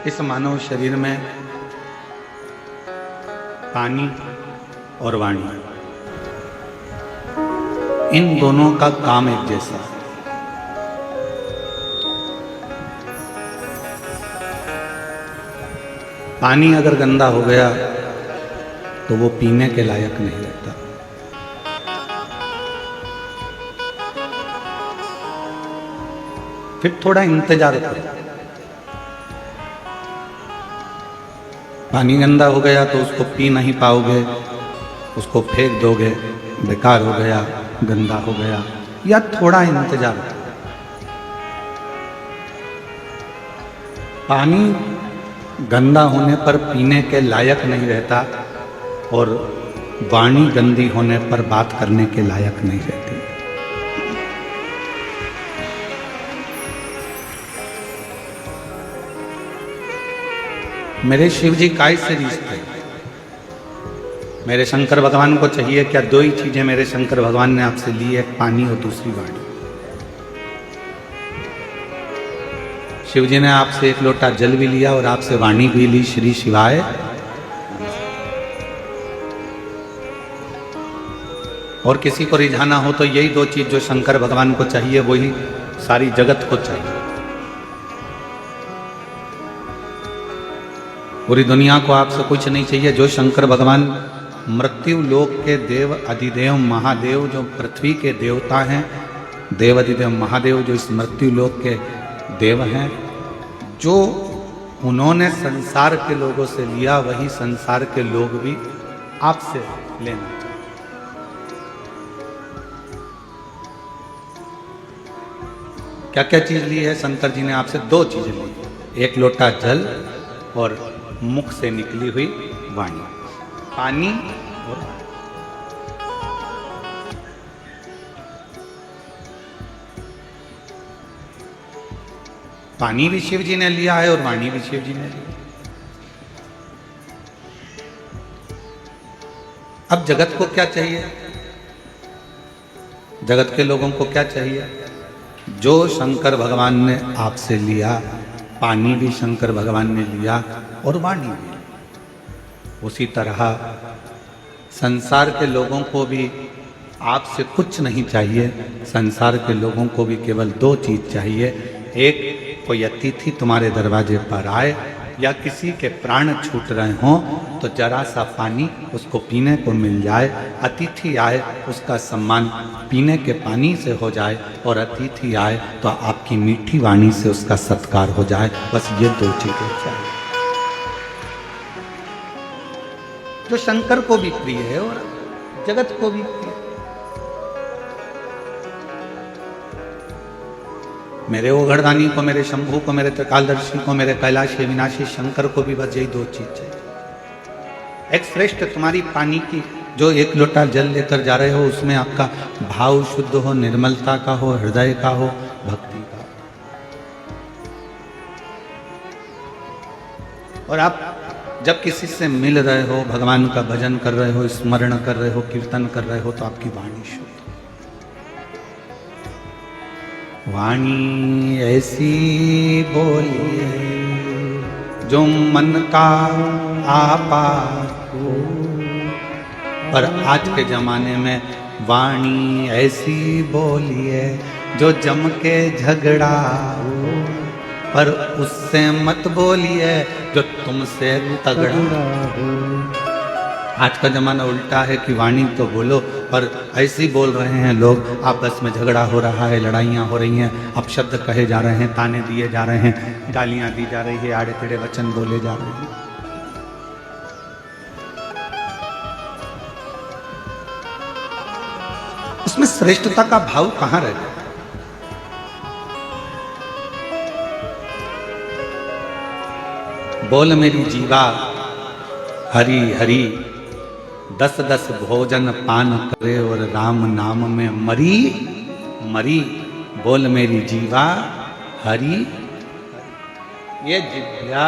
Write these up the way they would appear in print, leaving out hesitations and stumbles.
इस मानव शरीर में पानी और वाणी, इन दोनों का काम एक जैसा है। पानी अगर गंदा हो गया तो वो पीने के लायक नहीं रहता। फिर थोड़ा इंतजार करो। पानी गंदा हो गया तो उसको पी नहीं पाओगे, उसको फेंक दोगे, बेकार हो गया, गंदा हो गया, या थोड़ा इंतजार करो। पानी गंदा होने पर पीने के लायक नहीं रहता और वाणी गंदी होने पर बात करने के लायक नहीं रहती। मेरे शिव जी काय से रीझते? मेरे शंकर भगवान को चाहिए क्या? दो ही चीजें मेरे शंकर भगवान ने आपसे ली, एक पानी और दूसरी वाणी। शिव जी ने आपसे एक लोटा जल भी लिया और आपसे वाणी भी ली, श्री शिवाय। और किसी को रिझाना हो तो यही दो चीज जो शंकर भगवान को चाहिए वही सारी जगत को चाहिए। पूरी दुनिया को आपसे कुछ नहीं चाहिए। जो शंकर भगवान मृत्यु लोक के देव अधिदेव महादेव, जो पृथ्वी के देवता हैं, देव अधिदेव महादेव जो इस मृत्यु लोक के देव हैं, जो उन्होंने संसार के लोगों से लिया वही संसार के लोग भी आपसे लेना चाहिए। क्या क्या चीज ली है शंकर जी ने आपसे? दो चीजें ली, एक लोटा जल और मुख से निकली हुई वाणी, पानी और पानी भी शिव जी ने लिया है और वाणी भी शिव जी ने ली। अब जगत को क्या चाहिए? जगत के लोगों को क्या चाहिए? जो शंकर भगवान ने आपसे लिया, पानी भी शंकर भगवान ने लिया और वाणी भी। उसी तरह संसार के लोगों को भी आपसे कुछ नहीं चाहिए। संसार के लोगों को भी केवल दो चीज चाहिए। एक, कोई अतिथि तुम्हारे दरवाजे पर आए या किसी के प्राण छूट रहे हों तो जरा सा पानी उसको पीने को मिल जाए। अतिथि आए उसका सम्मान पीने के पानी से हो जाए और अतिथि आए तो आपकी मीठी वाणी से उसका सत्कार हो जाए। बस ये दो चीजें चाहिए, जो शंकर को भी प्रिय है और जगत को भी प्रिय। मेरे ओघड़दानी को, मेरे शंभू को, मेरे त्रिकालदर्शी को, मेरे कैलाश विनाशी शंकर को भी बस यही दो चीज चाहिए। एक श्रेष्ठ तुम्हारी पानी की, जो एक लोटा जल लेकर जा रहे हो उसमें आपका भाव शुद्ध हो, निर्मलता का हो, हृदय का हो, भक्ति का हो। और आप जब किसी से मिल रहे हो, भगवान का भजन कर रहे हो, स्मरण कर रहे हो, कीर्तन कर रहे हो तो आपकी वाणी शुद्ध। वाणी ऐसी बोलिए जो मन का आपा हो। पर आज के जमाने में वाणी ऐसी बोलिए जो जम के झगड़ा हो। पर उससे मत बोलिए जो तुमसे तगड़ा हो। आज का जमाना उल्टा है कि वाणी तो बोलो पर ऐसे बोल रहे हैं लोग, आपस में झगड़ा हो रहा है, लड़ाइयाँ हो रही हैं, अपशब्द कहे जा रहे हैं, ताने दिए जा रहे हैं, गालियाँ दी जा रही है, आड़े टेढ़े वचन बोले जा रहे हैं। उसमें श्रेष्ठता का भाव कहाँ रह गया? बोल मेरी जीवा हरि हरि, 10-10 भोजन पान करे और राम नाम में मरी मरी। बोल मेरी जीवा हरि। ये जिह्वा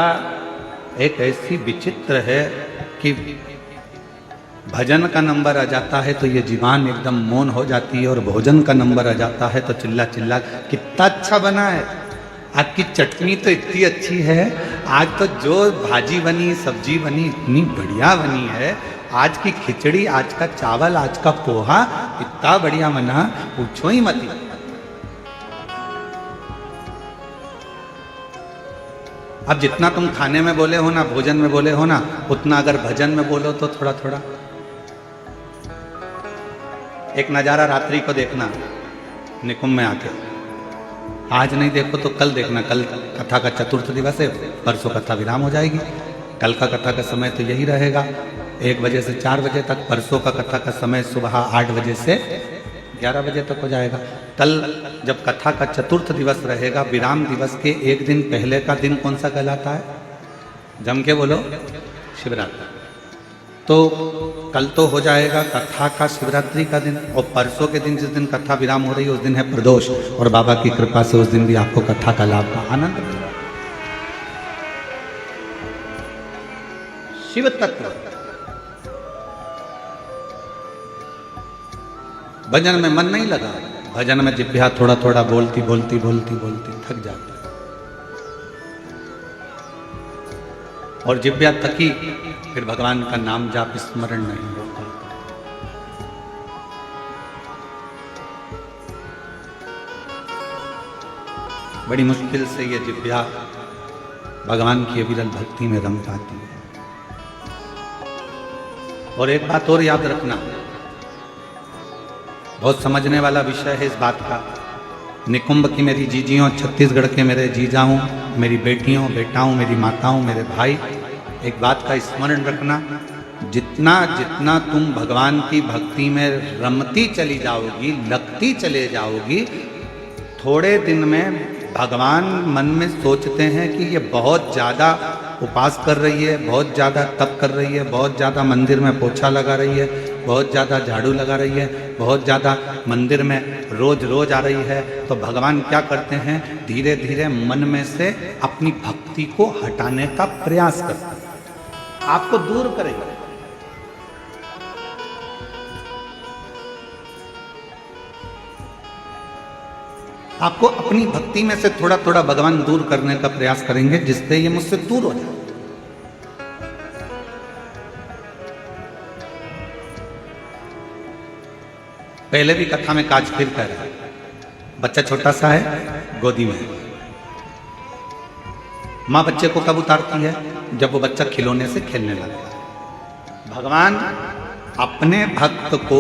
एक ऐसी विचित्र है कि भजन का नंबर आ जाता है तो ये जीवान एकदम मौन हो जाती है, और भोजन का नंबर आ जाता है तो चिल्ला चिल्ला कितना अच्छा बना है, आपकी चटनी तो इतनी अच्छी है, आज तो जो भाजी बनी, सब्जी बनी, इतनी बढ़िया बनी है, आज की खिचड़ी, आज का चावल, आज का पोहा इतना बढ़िया बना, पूछो ही मत। अब जितना तुम खाने में बोले हो ना, भोजन में बोले हो ना, उतना अगर भजन में बोलो तो थोड़ा थोड़ा। एक नजारा रात्रि को देखना निकुंभ में आके, आज नहीं देखो तो कल देखना। कल कथा का चतुर्थ दिवस है, परसों कथा विराम हो जाएगी। कल का कथा का समय तो यही रहेगा, 1 बजे से 4 बजे तक। परसों का कथा का समय सुबह 8 बजे से 11 बजे तक हो जाएगा। कल जब कथा का चतुर्थ दिवस रहेगा, विराम दिवस के 1 दिन पहले का दिन कौन सा कहलाता है? जम के बोलो, शिवरात्रि। तो कल तो हो जाएगा कथा का शिवरात्रि का दिन, और परसों के दिन जिस दिन कथा विराम हो रही है उस दिन है प्रदोष, और बाबा की कृपा से उस दिन भी आपको कथा का लाभ का आनंद मिलेगा। शिव तत्व भजन में मन नहीं लगा, भजन में जिह्वा थोड़ा थोड़ा बोलती बोलती बोलती बोलती थक जाती, और जिह्वा थकी फिर भगवान का नाम जाप स्मरण नहीं होता। बड़ी मुश्किल से ये जिह्वा भगवान की अविरल भक्ति में रम पाती है। और एक बात और याद रखना, बहुत समझने वाला विषय है इस बात का। निकुंभ की मेरी जीजियों, छत्तीसगढ़ के मेरे जीजाओं, मेरी बेटियों, बेटाओं, मेरी माताओं, मेरे भाई, एक बात का स्मरण रखना, जितना जितना तुम भगवान की भक्ति में रमती चली जाओगी, लगती चले जाओगी, थोड़े दिन में भगवान मन में सोचते हैं कि ये बहुत ज़्यादा उपास कर रही है, बहुत ज़्यादा तप कर रही है, बहुत ज़्यादा मंदिर में पोछा लगा रही है, बहुत ज़्यादा झाड़ू लगा रही है, बहुत ज़्यादा मंदिर में रोज रोज आ रही है। तो भगवान क्या करते हैं, धीरे धीरे मन में से अपनी भक्ति को हटाने का प्रयास करते हैं, आपको दूर करेंगे। आपको अपनी भक्ति में से थोड़ा थोड़ा भगवान दूर करने का प्रयास करेंगे, जिससे ये मुझसे दूर हो जाए। पहले भी कथा में काज फिर कह रहा है, बच्चा छोटा सा है, गोदी में, मां बच्चे को कब उतारती है? जब वो बच्चा खिलौने से खेलने लगता है। भगवान अपने भक्त को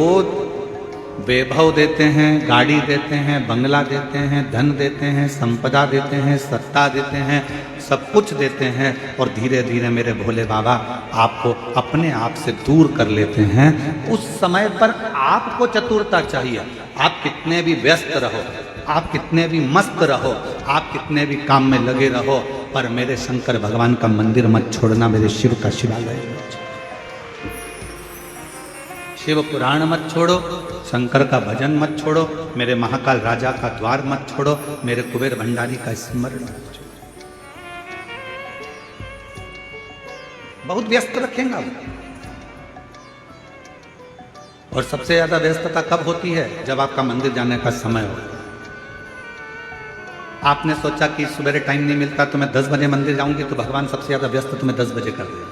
वैभव देते हैं, गाड़ी देते हैं, बंगला देते हैं, धन देते हैं, संपदा देते हैं, सत्ता देते हैं, सब कुछ देते हैं, और धीरे धीरे मेरे भोले बाबा आपको अपने आप से दूर कर लेते हैं। उस समय पर आपको चतुरता चाहिए। आप कितने भी व्यस्त रहो, आप कितने भी मस्त रहो, आप कितने भी काम में लगे रहो, पर मेरे शंकर भगवान का मंदिर मत छोड़ना, मेरे शिव का शिवालय मत छोड़ो, शिव पुराण मत छोड़ो, शंकर का भजन मत छोड़ो, मेरे महाकाल राजा का द्वार मत छोड़ो, मेरे कुबेर भंडारी का स्मरण मत छोड़ो। बहुत व्यस्त रखेंगे। और सबसे ज्यादा व्यस्तता कब होती है? जब आपका मंदिर जाने का समय हो। आपने सोचा कि सवेरे टाइम नहीं मिलता तो मैं 10 बजे मंदिर जाऊंगी, तो भगवान सबसे ज्यादा व्यस्त तुम्हें 10 बजे कर देगा।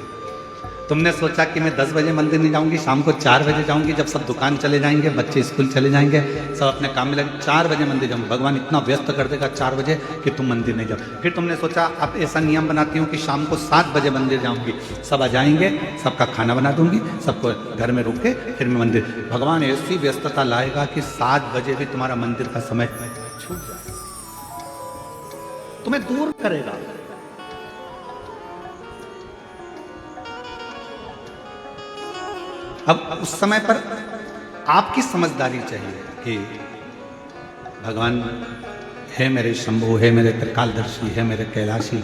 तुमने सोचा कि मैं 10 बजे मंदिर नहीं जाऊंगी, शाम को 4 बजे जाऊंगी, जब सब दुकान चले जाएंगे, बच्चे स्कूल चले जाएंगे, सब अपने काम में लगे, 4 बजे मंदिर जाऊंगी, भगवान इतना व्यस्त कर देगा 4 बजे कि तुम मंदिर नहीं जाओ। फिर तुमने सोचा अब ऐसा नियम बनाती हूँ कि शाम को 7 बजे मंदिर जाऊंगी, सब आ जाएंगे, सबका खाना बना दूंगी, सबको घर में रुक के फिर मैं मंदिर। भगवान ऐसी व्यस्तता लाएगा कि 7 बजे भी तुम्हारा मंदिर का समय छूट जाए, तुम्हें दूर करेगा। अब उस समय पर आपकी समझदारी चाहिए कि भगवान है मेरे शंभु, है मेरे त्रिकालदर्शी, है मेरे कैलाशी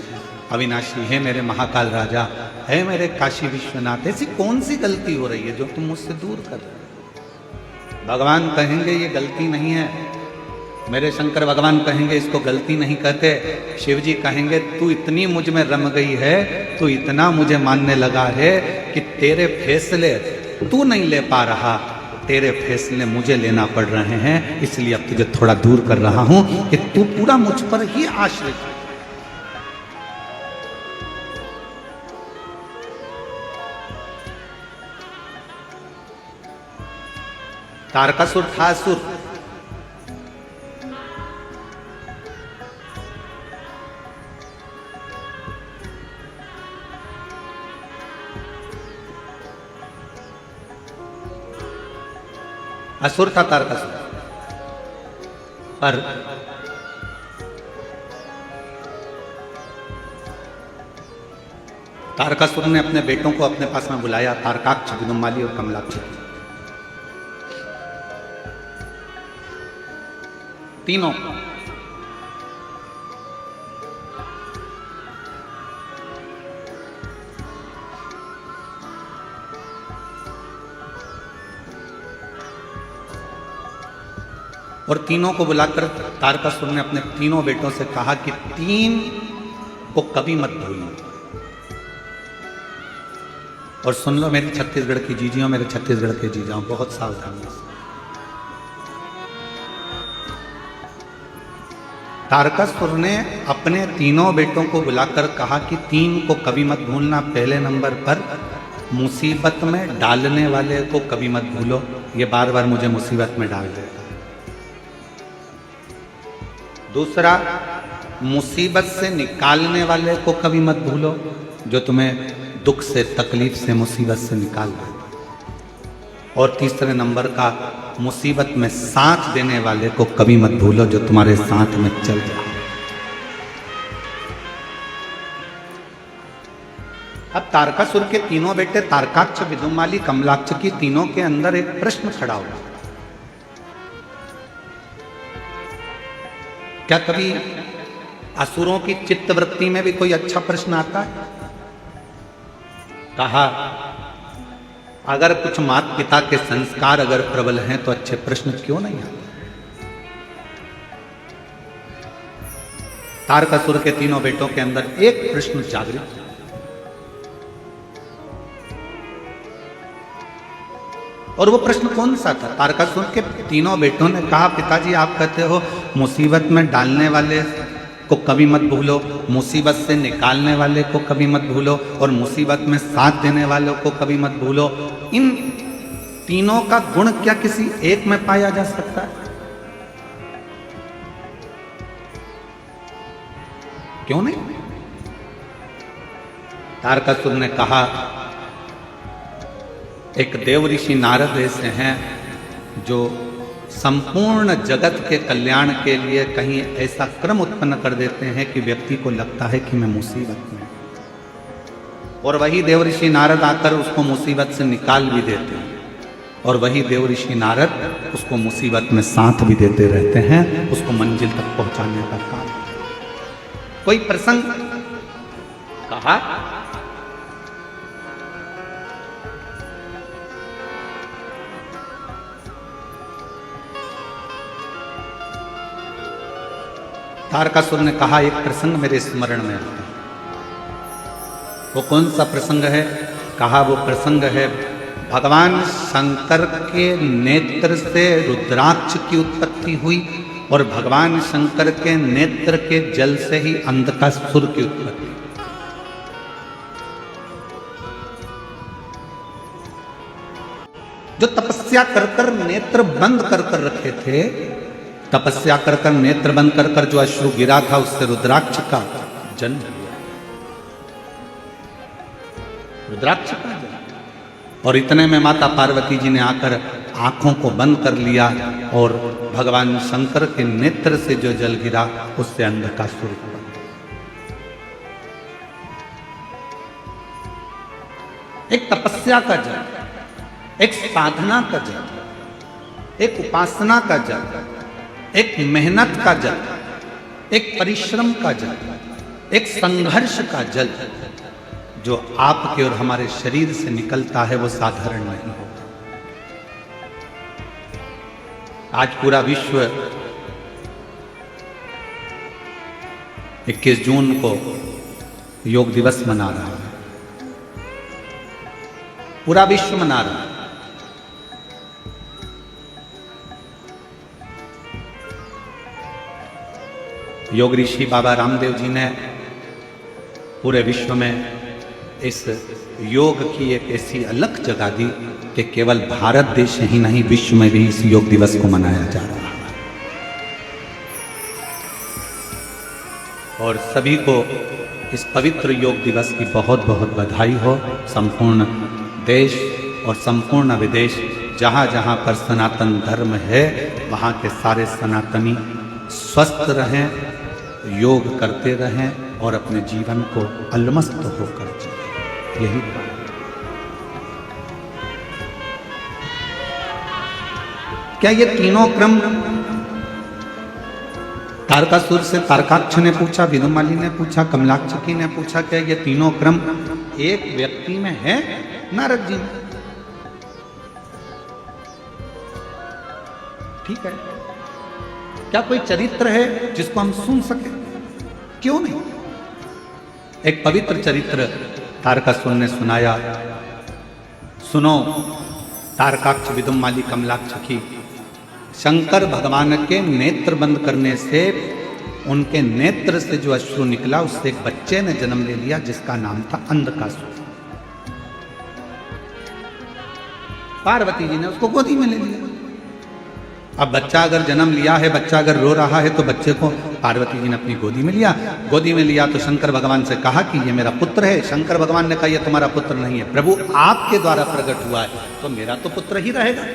अविनाशी, है मेरे महाकाल राजा, है मेरे काशी विश्वनाथ, ऐसी कौन सी गलती हो रही है जो तुम मुझसे दूर कर रहे हो? भगवान कहेंगे ये गलती नहीं है, मेरे शंकर भगवान कहेंगे इसको गलती नहीं कहते। शिव जी कहेंगे तू इतनी मुझ में रम गई है, तू इतना मुझे मानने लगा है कि तेरे फैसले तू नहीं ले पा रहा, तेरे फैसले मुझे लेना पड़ रहे हैं, इसलिए अब तुझे थोड़ा दूर कर रहा हूं कि तू पूरा मुझ पर ही आश्रित है। तारकासुर था असुर, असुर था तारकासुर, पर तारकासुर ने अपने बेटों को अपने पास में बुलाया, तारकाक्ष, विदुम्माली और कमलाक्ष, तीनों। और तीनों को बुलाकर तारकासुर ने अपने तीनों बेटों से कहा कि तीन को कभी मत भूलना। और सुन लो मेरी छत्तीसगढ़ की जीजियों, मेरे छत्तीसगढ़ के जीजाओं, बहुत सावधानी से। तारकासुर ने अपने तीनों बेटों को बुलाकर कहा कि तीन को कभी मत भूलना। पहले नंबर पर मुसीबत में डालने वाले को कभी मत भूलो, ये बार बार मुझे मुसीबत में डाल देता है। दूसरा, मुसीबत से निकालने वाले को कभी मत भूलो, जो तुम्हें दुख से, तकलीफ से, मुसीबत से निकाल दे। और तीसरे नंबर का, मुसीबत में साथ देने वाले को कभी मत भूलो, जो तुम्हारे साथ में चल रहा है। अब तारकासुर के तीनों बेटे तारकाक्ष, विदुम्माली, कमलाक्ष की तीनों के अंदर एक प्रश्न खड़ा हुआ। क्या कभी असुरों की चित्तवृत्ति में भी कोई अच्छा प्रश्न आता है? कहा, अगर कुछ माता पिता के संस्कार अगर प्रबल हैं तो अच्छे प्रश्न क्यों नहीं आते? तारकासुर के तीनों बेटों के अंदर एक प्रश्न जागृत, और वो प्रश्न कौन सा था? तारकासुर के तीनों बेटों ने कहा, पिताजी आप कहते हो मुसीबत में डालने वाले को कभी मत भूलो, मुसीबत से निकालने वाले को कभी मत भूलो, और मुसीबत में साथ देने वालों को कभी मत भूलो। इन तीनों का गुण क्या किसी एक में पाया जा सकता है? क्यों नहीं? तारकासुर ने कहा, एक देव ऋषि नारद ऐसे हैं जो संपूर्ण जगत के कल्याण के लिए कहीं ऐसा क्रम उत्पन्न कर देते हैं कि व्यक्ति को लगता है कि मैं मुसीबत में, और वही देव ऋषि नारद आकर उसको मुसीबत से निकाल भी देते हैं, और वही देव ऋषि नारद उसको मुसीबत में साथ भी देते रहते हैं, उसको मंजिल तक पहुंचाने का काम। कोई प्रसंग कहा, तारकासुर ने कहा, एक प्रसंग मेरे स्मरण में आता है। वो कौन सा प्रसंग है? कहा, वो प्रसंग है भगवान शंकर के नेत्र से रुद्राक्ष की उत्पत्ति हुई, और भगवान शंकर के नेत्र के जल से ही अंधकासुर की उत्पत्ति। जो तपस्या कर कर नेत्र बंद कर कर रखे थे, तपस्या कर कर नेत्र बंद कर कर जो अश्रु गिरा था, उससे रुद्राक्ष का जन्म हुआ। रुद्राक्ष का जन्म। और इतने में माता पार्वती जी ने आकर आंखों को बंद कर लिया, और भगवान शंकर के नेत्र से जो जल गिरा उससे अंधकासुर हुआ। एक तपस्या का जल, एक साधना का जल, एक उपासना का जल, एक मेहनत का जल, एक परिश्रम का जल, एक संघर्ष का जल जो आपके और हमारे शरीर से निकलता है, वो साधारण नहीं होता। आज पूरा विश्व 21 जून को योग दिवस मना रहा है, पूरा विश्व मना रहा है। योग ऋषि बाबा रामदेव जी ने पूरे विश्व में इस योग की एक ऐसी अलग जगह दी कि केवल भारत देश ही नहीं, विश्व में भी इस योग दिवस को मनाया जा रहा है। और सभी को इस पवित्र योग दिवस की बहुत बहुत बधाई हो। संपूर्ण देश और संपूर्ण विदेश, जहाँ जहाँ पर सनातन धर्म है, वहाँ के सारे सनातनी स्वस्थ रहें, योग करते रहें और अपने जीवन को अलमस्त होकर जिए। यही क्या ये तीनों क्रम तारकासुर से तारकाक्ष ने पूछा, विदुमाली ने पूछा, कमलाक्षकी ने पूछा, क्या ये तीनों क्रम एक व्यक्ति में है? नारद जी में। ठीक है, क्या कोई चरित्र है जिसको हम सुन सके? क्यों नहीं? एक पवित्र चरित्र तारकासुर ने सुनाया। सुनो तारकाक्ष, विदुमाली, कमलाक्षकी, शंकर भगवान के नेत्र बंद करने से, उनके नेत्र से जो अश्रु निकला, उससे एक बच्चे ने जन्म ले लिया जिसका नाम था अंधकासुर। पार्वती जी ने उसको गोदी में ले लिया। अब बच्चा अगर जन्म लिया है, बच्चा अगर रो रहा है, तो बच्चे को पार्वती जी ने अपनी गोदी में लिया। गोदी में लिया तो शंकर भगवान से कहा कि ये मेरा पुत्र है। शंकर भगवान ने कहा ये तुम्हारा पुत्र नहीं है, प्रभु आपके द्वारा प्रकट हुआ है, तो मेरा तो पुत्र ही रहेगा।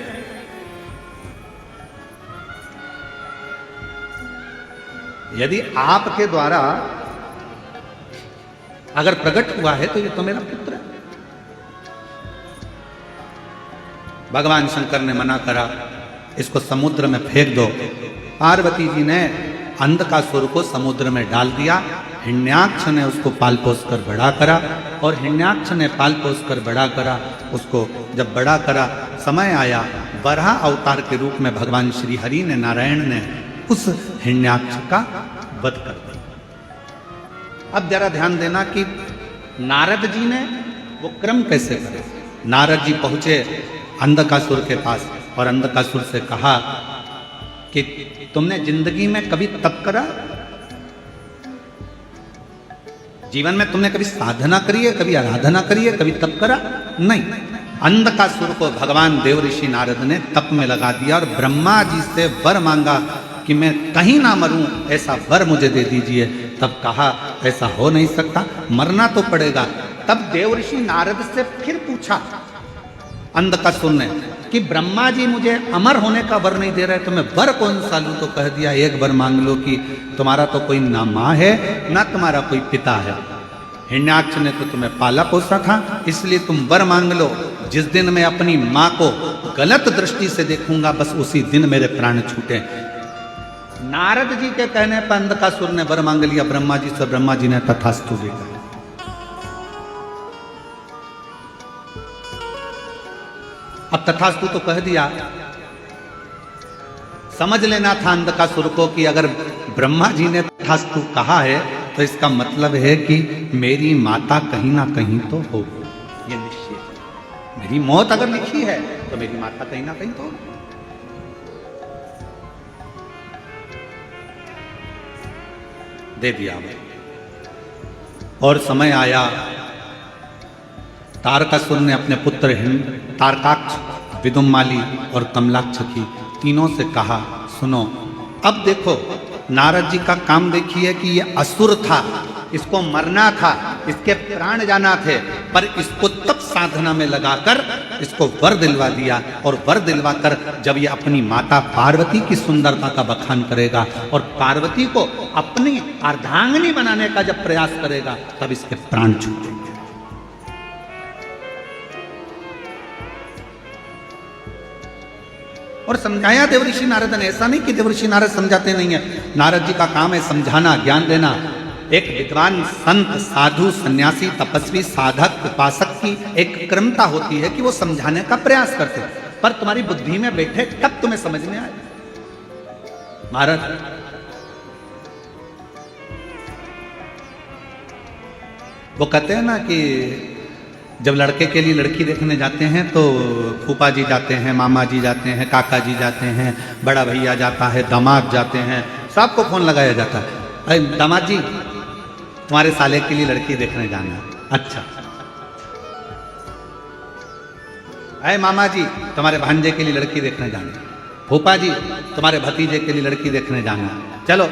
यदि आपके द्वारा अगर प्रकट हुआ है तो ये तो मेरा पुत्र है। भगवान शंकर ने मना करा, इसको समुद्र में फेंक दो। पार्वती जी ने अंधकासुर को समुद्र में डाल दिया। हिरण्याक्ष ने उसको पाल पोस कर बड़ा करा, और हिरण्याक्ष ने पाल पोस कर बड़ा करा। उसको जब बड़ा करा, समय आया, वराह अवतार के रूप में भगवान श्री हरि ने, नारायण ने उस हिरण्याक्ष का वध कर दिया। अब जरा ध्यान देना कि नारद जी ने वो क्रम कैसे करे। नारद जी पहुंचे अंधकासुर के पास और अंधकासुर से कहा कि तुमने जिंदगी में कभी तप करा? जीवन में तुमने कभी साधना करी है, कभी आराधना करी है, कभी तप करा? नहीं। अंधकासुर को भगवान देव ऋषि नारद ने तप में लगा दिया और ब्रह्मा जी से वर मांगा कि मैं कहीं ना मरूं, ऐसा वर मुझे दे दीजिए। तब कहा ऐसा हो नहीं सकता, मरना तो पड़ेगा। तब देव ऋषि नारद से फिर पूछा अंधकासुर ने कि ब्रह्मा जी मुझे अमर होने का वर नहीं दे रहे, तो मैं वर कौन सा लूं? तो कह दिया एक वर मांग लो कि तुम्हारा तो कोई ना माँ है ना तुम्हारा कोई पिता है। हिरण्याक्ष ने तो तुम्हें पाला पोसा था, इसलिए तुम वर मांग लो। जिस दिन मैं अपनी माँ को गलत दृष्टि से देखूंगा, बस उसी दिन मेरे प्राण छूटे। नारद जी के कहने पर अंधकासुर ने वर मांग लिया ब्रह्मा जी से। ब्रह्मा जी ने तथास्तु भी कहा। अब तथास्तु तो कह दिया, समझ लेना था अंधकासुर को कि अगर ब्रह्मा जी ने तथास्तु कहा है तो इसका मतलब है कि मेरी माता कहीं ना कहीं तो हो। ये निश्चय है, मेरी मौत अगर लिखी है तो मेरी माता कहीं ना कहीं तो हो। दे दिया। और समय आया, तारकासुर ने अपने पुत्र तारकाक्ष, विदुमाली और कमलाक्षकी तीनों से कहा, सुनो अब देखो, नारद जी का काम देखिए कि ये असुर था, इसको मरना था, इसके प्राण जाना थे, पर इसको तप साधना में लगाकर इसको वर दिलवा दिया। और वर दिलवा कर जब ये अपनी माता पार्वती की सुंदरता का बखान करेगा और पार्वती को अपनी अर्धांगिनी बनाने का जब प्रयास करेगा, तब इसके प्राण छूटेंगे। और समझाया देवऋषि नारद ने। ऐसा नहीं कि देवऋषि नारद समझाते नहीं है, नारद जी का काम है समझाना, ज्ञान देना। एक विद्वान, संत, साधु, सन्यासी, तपस्वी, साधक, उपासक की एक क्रमता होती है कि वो समझाने का प्रयास करते हैं, पर तुम्हारी बुद्धि में बैठे तब तुम्हें समझ में आए। महाराज वो कहते हैं ना कि जब लड़के के लिए लड़की देखने जाते हैं तो फूफा जी जाते हैं, मामा जी जाते हैं, काका जी जाते हैं, बड़ा भैया जाता है, दामाद जाते हैं, सबको फोन लगाया जाता है, अरे दामाद जी तुम्हारे साले के लिए लड़की देखने जाना है। अच्छा, अरे मामा जी तुम्हारे भांजे के लिए लड़की देखने जाना, फूफा जी तुम्हारे भतीजे के लिए लड़की देखने जाना, चलो।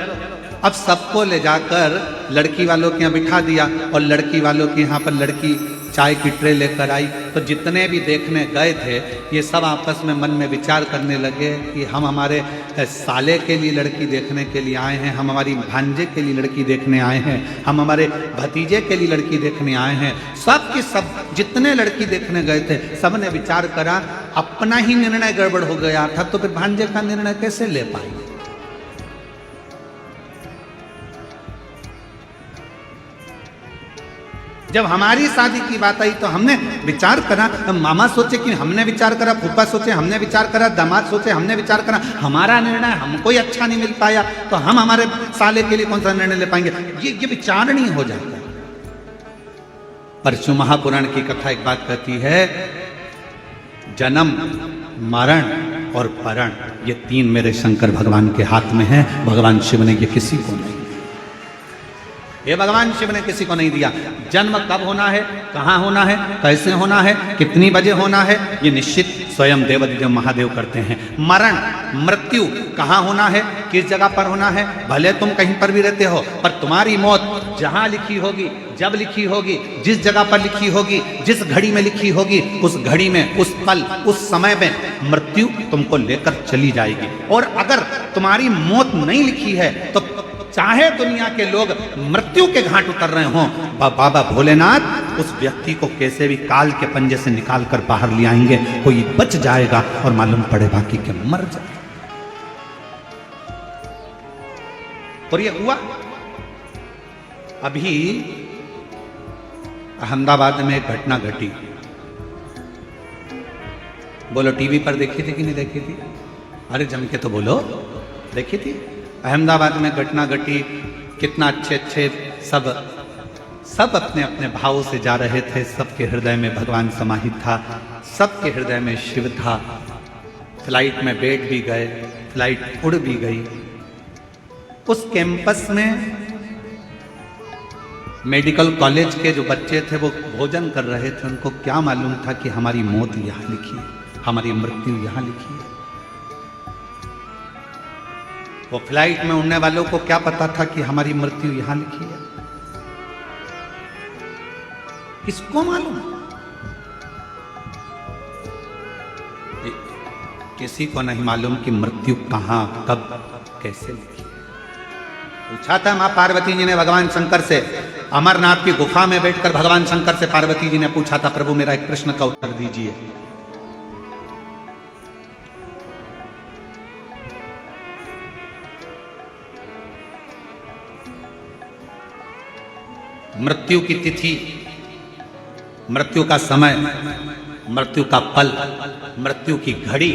अब सबको ले जाकर लड़की वालों के यहाँ बिठा दिया और लड़की वालों के यहाँ पर लड़की चाय की ट्रे लेकर आई। तो जितने भी देखने गए थे ये सब आपस में मन में विचार करने लगे कि हम हमारे साले के लिए लड़की देखने के लिए आए हैं, हम हमारी भांजे के लिए लड़की देखने आए हैं, हम हमारे भतीजे के लिए लड़की देखने आए हैं। सब के सब जितने लड़की देखने गए थे सब ने विचार करा, अपना ही निर्णय गड़बड़ हो गया था तो फिर भांजे का निर्णय कैसे ले पाएंगे। जब हमारी शादी की बात आई तो हमने विचार करा, मामा सोचे कि हमने विचार करा, फूफा सोचे हमने विचार करा, दामाद सोचे हमने विचार करा, हमारा निर्णय हमको ही अच्छा नहीं मिल पाया तो हम हमारे साले के लिए कौन सा निर्णय ले पाएंगे। ये विचार नहीं हो जाता। परशु महापुराण की कथा एक बात कहती है, जन्म मरण और परण ये तीन मेरे शंकर भगवान के हाथ में है। भगवान शिव ने ये किसी को नहीं, ये भगवान शिव ने किसी को नहीं दिया। जन्म कब होना है, कहाँ होना है, कैसे होना है, कितनी बजे होना है, ये निश्चित स्वयं देवाधिदेव महादेव करते हैं। मरण मृत्यु कहाँ होना है, किस जगह पर होना है, भले तुम कहीं पर भी रहते हो पर तुम्हारी मौत जहाँ लिखी होगी, जब लिखी होगी, जिस जगह पर लिखी होगी, जिस घड़ी में लिखी होगी, उस घड़ी में, उस पल, उस समय में मृत्यु तुमको लेकर चली जाएगी। और अगर तुम्हारी मौत नहीं लिखी है तो चाहे दुनिया के लोग मृत्यु के घाट उतर रहे हों, बाबा भोलेनाथ उस व्यक्ति को कैसे भी काल के पंजे से निकाल कर बाहर ले आएंगे। कोई बच जाएगा और मालूम पड़े बाकी के मर जाए। और ये हुआ। अभी अहमदाबाद में एक घटना घटी, बोलो टीवी पर देखी थी कि नहीं देखी थी? अरे जम के तो बोलो, देखी थी। अहमदाबाद में घटना घटी, कितना अच्छे अच्छे सब अपने अपने भावों से जा रहे थे, सबके हृदय में भगवान समाहित था, सबके हृदय में शिव था। फ्लाइट में बैठ भी गए, फ्लाइट उड़ भी गई। उस कैंपस में मेडिकल कॉलेज के जो बच्चे थे वो भोजन कर रहे थे। उनको क्या मालूम था कि हमारी मौत यहाँ लिखी है, हमारी मृत्यु यहाँ लिखी है। वो फ्लाइट में उड़ने वालों को क्या पता था कि हमारी मृत्यु यहां लिखी है? किसको मालूम? किसी को नहीं मालूम कि मृत्यु कहां, कब, कैसे लिखी है। पूछा था मां पार्वती जी ने भगवान शंकर से, अमरनाथ की गुफा में बैठकर भगवान शंकर से पार्वती जी ने पूछा था, प्रभु मेरा एक प्रश्न का उत्तर दीजिए। मृत्यु की तिथि, मृत्यु का समय, मृत्यु का पल, मृत्यु की घड़ी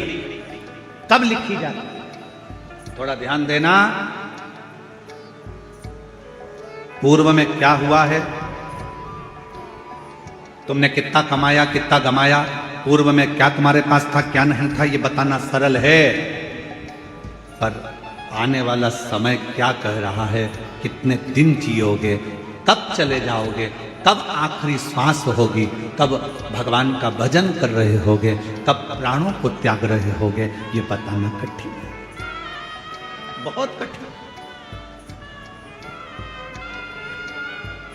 कब लिखी जाती है? थोड़ा ध्यान देना। पूर्व में क्या हुआ है, तुमने कितना कमाया, कितना गमाया, पूर्व में क्या तुम्हारे पास था, क्या नहीं था, ये बताना सरल है। पर आने वाला समय क्या कह रहा है, कितने दिन जियोगे, कब चले जाओगे, कब आखिरी श्वास होगी, कब भगवान का भजन कर रहे होगे, कब प्राणों को त्याग रहे होगे, ये बताना कठिन है, बहुत कठिन।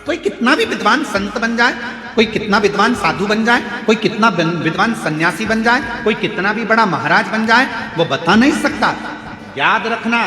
कोई कितना भी विद्वान संत बन जाए, कोई कितना विद्वान साधु बन जाए, कोई कितना विद्वान सन्यासी बन जाए, कोई कितना भी बड़ा महाराज बन जाए, वो बता नहीं सकता। याद रखना,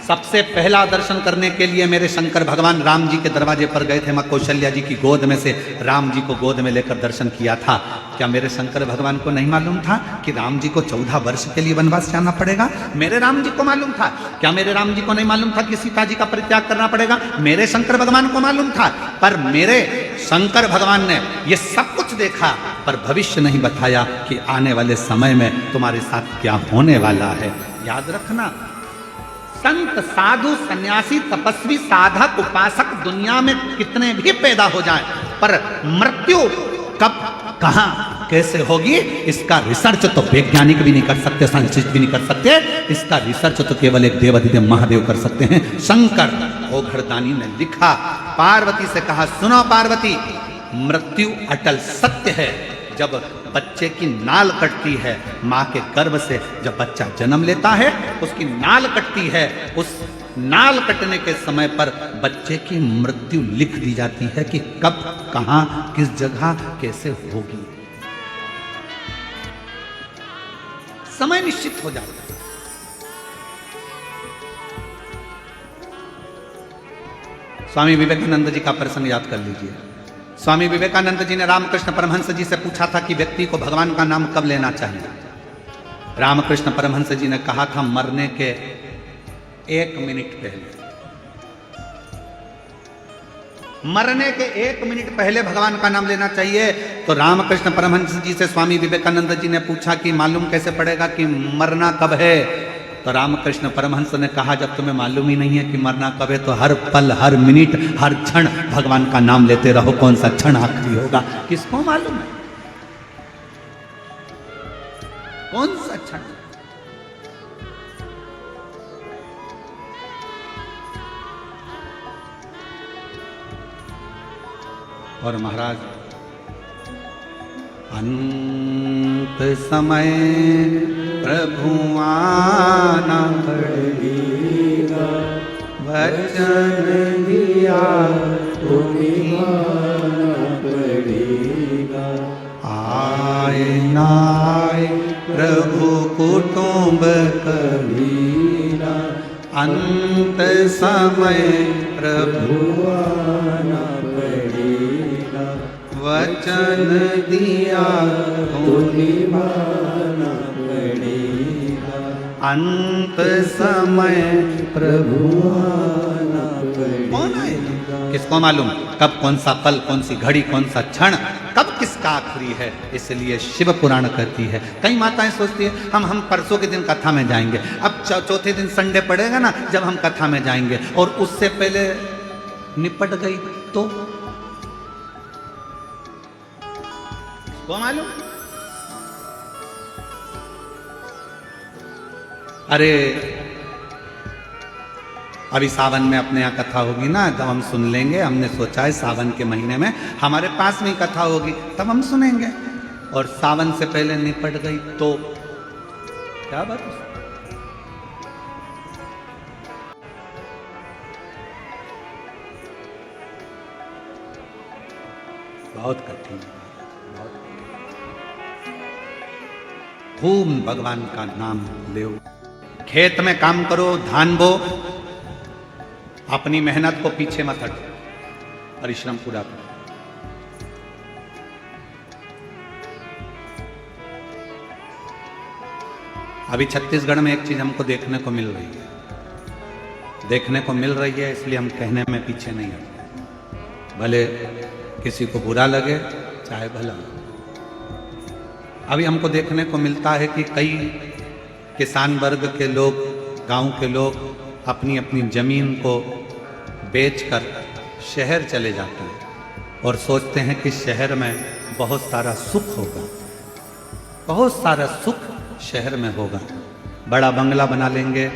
सबसे पहला दर्शन करने के लिए मेरे शंकर भगवान राम जी के दरवाजे पर गए थे। मां कौशल्या जी की गोद में से राम जी को गोद में लेकर दर्शन किया था। क्या मेरे शंकर भगवान को नहीं मालूम था कि राम जी को 14 वर्ष के लिए वनवास जाना पड़ेगा? मेरे राम जी को मालूम था। क्या मेरे राम जी को नहीं मालूम था कि सीता जी का परित्याग करना पड़ेगा? मेरे शंकर भगवान को मालूम था। पर मेरे शंकर भगवान ने ये सब कुछ देखा पर भविष्य नहीं बताया कि आने वाले समय में तुम्हारे साथ क्या होने वाला है। याद रखना, संत, साधु, सन्यासी, तपस्वी, साधक, उपासक दुनिया में कितने भी पैदा हो जाएं, पर मृत्यु कब, कहां, कैसे होगी, इसका रिसर्च तो वैज्ञानिक भी नहीं कर सकते, साइंटिस्ट भी नहीं कर सकते। इसका रिसर्च तो केवल एक देवाधिदेव महादेव कर सकते हैं। शंकर ओघड़दानी ने लिखा, पार्वती से कहा, सुनो पार्वती, मृत्यु अटल सत्य है, जब बच्चे की नाल कटती है, माँ के गर्भ से जब बच्चा जन्म लेता है, उसकी नाल कटती है, उस नाल कटने के समय पर बच्चे की मृत्यु लिख दी जाती है कि कब, कहां, किस जगह, कैसे होगी। समय निश्चित हो जाता है। स्वामी विवेकानंद जी का प्रसंग याद कर लीजिए। स्वामी विवेकानंद जी ने रामकृष्ण परमहंस जी से पूछा था कि व्यक्ति को भगवान का नाम कब लेना चाहिए। रामकृष्ण परमहंस जी ने कहा था मरने के 1 मिनट पहले। मरने के 1 मिनट पहले भगवान का नाम लेना चाहिए। तो रामकृष्ण परमहंस जी से स्वामी विवेकानंद जी ने पूछा कि मालूम कैसे पड़ेगा कि मरना कब है। तो रामकृष्ण परमहंस ने कहा जब तुम्हें मालूम ही नहीं है कि मरना कब है तो हर पल, हर मिनट, हर क्षण भगवान का नाम लेते रहो। कौन सा क्षण आखिरी होगा किसको मालूम है? कौन सा क्षण? और महाराज अंत समय प्रभु आना पड़ेगा, वचन दिया तुम्हें मानना पड़ेगा। आए ना आए प्रभु कुटुंब कबीरा, अंत समय प्रभु आना पड़ेगा, वचन दिया तुम्हें मानना पड़ेगा। अंत समय प्रभु आना पड़ेगा। कौन आएगा किसको मालूम? कब, कौन सा पल, कौन सी घड़ी, कौन सा क्षण, कब किसका आखिरी है। इसलिए शिव पुराण कहती है। कई माताएं सोचती है हम परसों के दिन कथा में जाएंगे। अब चौथे दिन संडे पड़ेगा ना जब हम कथा में जाएंगे, और उससे पहले निपट गई तो मालूम। अरे अभी सावन में अपने यहाँ कथा होगी ना, तब हम सुन लेंगे। हमने सोचा है सावन के महीने में हमारे पास में कथा होगी, तब हम सुनेंगे। और सावन से पहले निपट गई तो क्या बात है? बहुत कठिन, खूब भगवान का नाम लो। खेत में काम करो, धान बो, अपनी मेहनत को पीछे मत हटो, परिश्रम पूरा करो। अभी छत्तीसगढ़ में एक चीज हमको देखने को मिल रही है, इसलिए हम कहने में पीछे नहीं हटते, भले किसी को बुरा लगे चाहे भला। अभी हमको देखने को मिलता है कि कई किसान वर्ग के लोग, गांव के लोग अपनी अपनी जमीन को बेचकर शहर चले जाते हैं और सोचते हैं कि शहर में बहुत सारा सुख होगा, बहुत सारा सुख शहर में होगा। बड़ा बंगला बना लेंगे,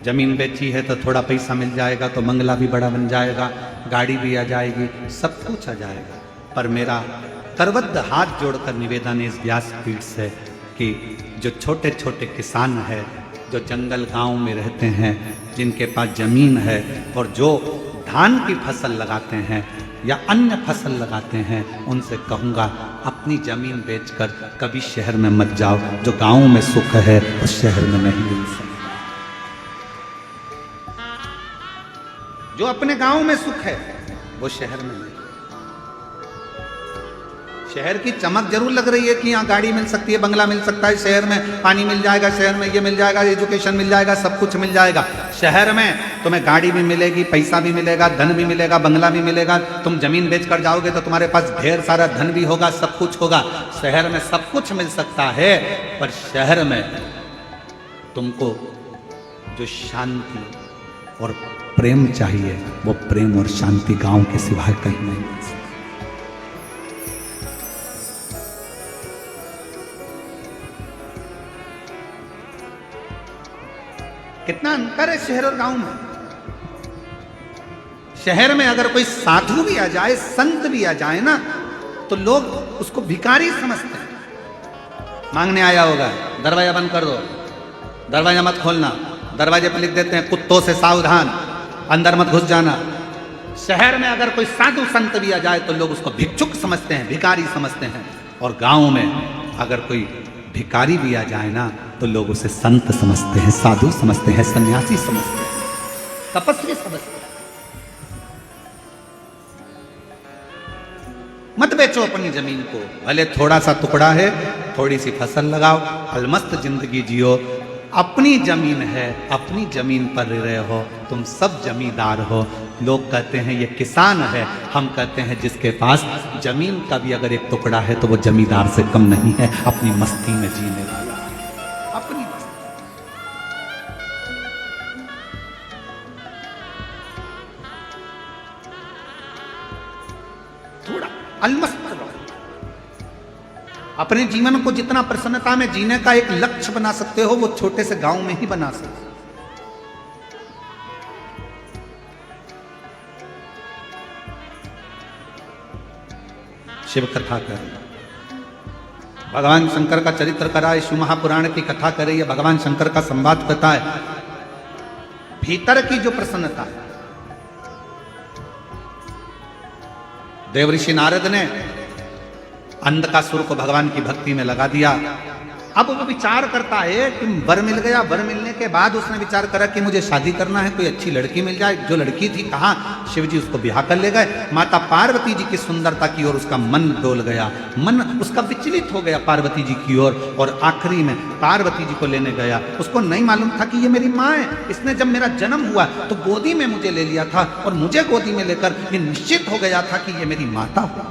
जमीन बेची है तो थोड़ा पैसा मिल जाएगा तो बंगला भी बड़ा बन जाएगा, गाड़ी भी आ जाएगी, सब कुछ आ जाएगा। पर मेरा करबद्ध हाथ जोड़कर निवेदन इस व्यासपीठ से कि जो छोटे छोटे किसान हैं, जो जंगल गांव में रहते हैं, जिनके पास जमीन है और जो धान की फसल लगाते हैं या अन्य फसल लगाते हैं, उनसे कहूँगा अपनी जमीन बेचकर कभी शहर में मत जाओ। जो गांव में सुख है उस शहर में नहीं मिल सकता। जो अपने गांव में सुख है वो शहर में नहीं। शहर की चमक जरूर लग रही है कि यहाँ गाड़ी मिल सकती है, बंगला मिल सकता है, शहर में पानी मिल जाएगा, शहर में ये मिल जाएगा, एजुकेशन मिल जाएगा, सब कुछ मिल जाएगा। शहर में तुम्हें गाड़ी भी मिलेगी, पैसा भी मिलेगा, धन भी मिलेगा, बंगला भी मिलेगा। तुम जमीन बेचकर जाओगे तो तुम्हारे पास ढेर सारा धन भी होगा, सब कुछ होगा। शहर में सब कुछ मिल सकता है, पर शहर में तुमको जो शांति और प्रेम चाहिए वो प्रेम और शांति गांव के सिवाय कहीं नहीं मिल सकता। कितना अंतर है शहर और गांव में। शहर में अगर कोई साधु भी आ जाए, संत भी आ जाए ना, तो लोग उसको भिखारी समझते हैं। मांगने आया होगा, दरवाजा बंद कर दो, दरवाजा मत खोलना, दरवाजे पर लिख देते हैं कुत्तों से सावधान, अंदर मत घुस जाना। शहर में अगर कोई साधु संत भी आ जाए तो लोग उसको भिक्षुक समझते हैं, भिखारी समझते हैं। और गांव में अगर कोई भिखारी भी आ जाए ना तो लोग उसे संत समझते हैं, साधु समझते हैं, सन्यासी समझते हैं, तपस्वी समझते हैं। मत बेचो अपनी जमीन को, भले थोड़ा सा टुकड़ा है, थोड़ी सी फसल लगाओ, अलमस्त जिंदगी जियो। अपनी जमीन है, अपनी जमीन पर रह रहे हो, तुम सब जमींदार हो। लोग कहते हैं ये किसान है, हम कहते हैं जिसके पास जमीन का भी अगर एक टुकड़ा है तो वो जमींदार से कम नहीं है, अपनी मस्ती में जीने वाला है, अपनी मस्ती। थोड़ा अलमस्त रहो। अपने जीवन को जितना प्रसन्नता में जीने का एक लक्ष्य बना सकते हो वो छोटे से गांव में ही बना सकते हो। शिव कथा करें, भगवान शंकर का चरित्र कराए, शिव महापुराण की कथा करे, या भगवान शंकर का संवाद कथा है। भीतर की जो प्रसन्नता है, देवऋषि नारद ने अंधकासुर को भगवान की भक्ति में लगा दिया। अब वो विचार करता है कि वर मिल गया, वर मिलने के बाद उसने विचार करा कि मुझे शादी करना है, कोई अच्छी लड़की मिल जाए। जो लड़की थी कहाँ, शिव जी उसको ब्याह कर ले गए। माता पार्वती जी की सुंदरता की ओर उसका मन डोल गया, मन उसका विचलित हो गया पार्वती जी की ओर, और आखिरी में पार्वती जी को लेने गया। उसको नहीं मालूम था कि ये मेरी माँ है, इसने जब मेरा जन्म हुआ तो गोदी में मुझे ले लिया था, और मुझे गोदी में लेकर ये निश्चित हो गया था कि ये मेरी माता हो।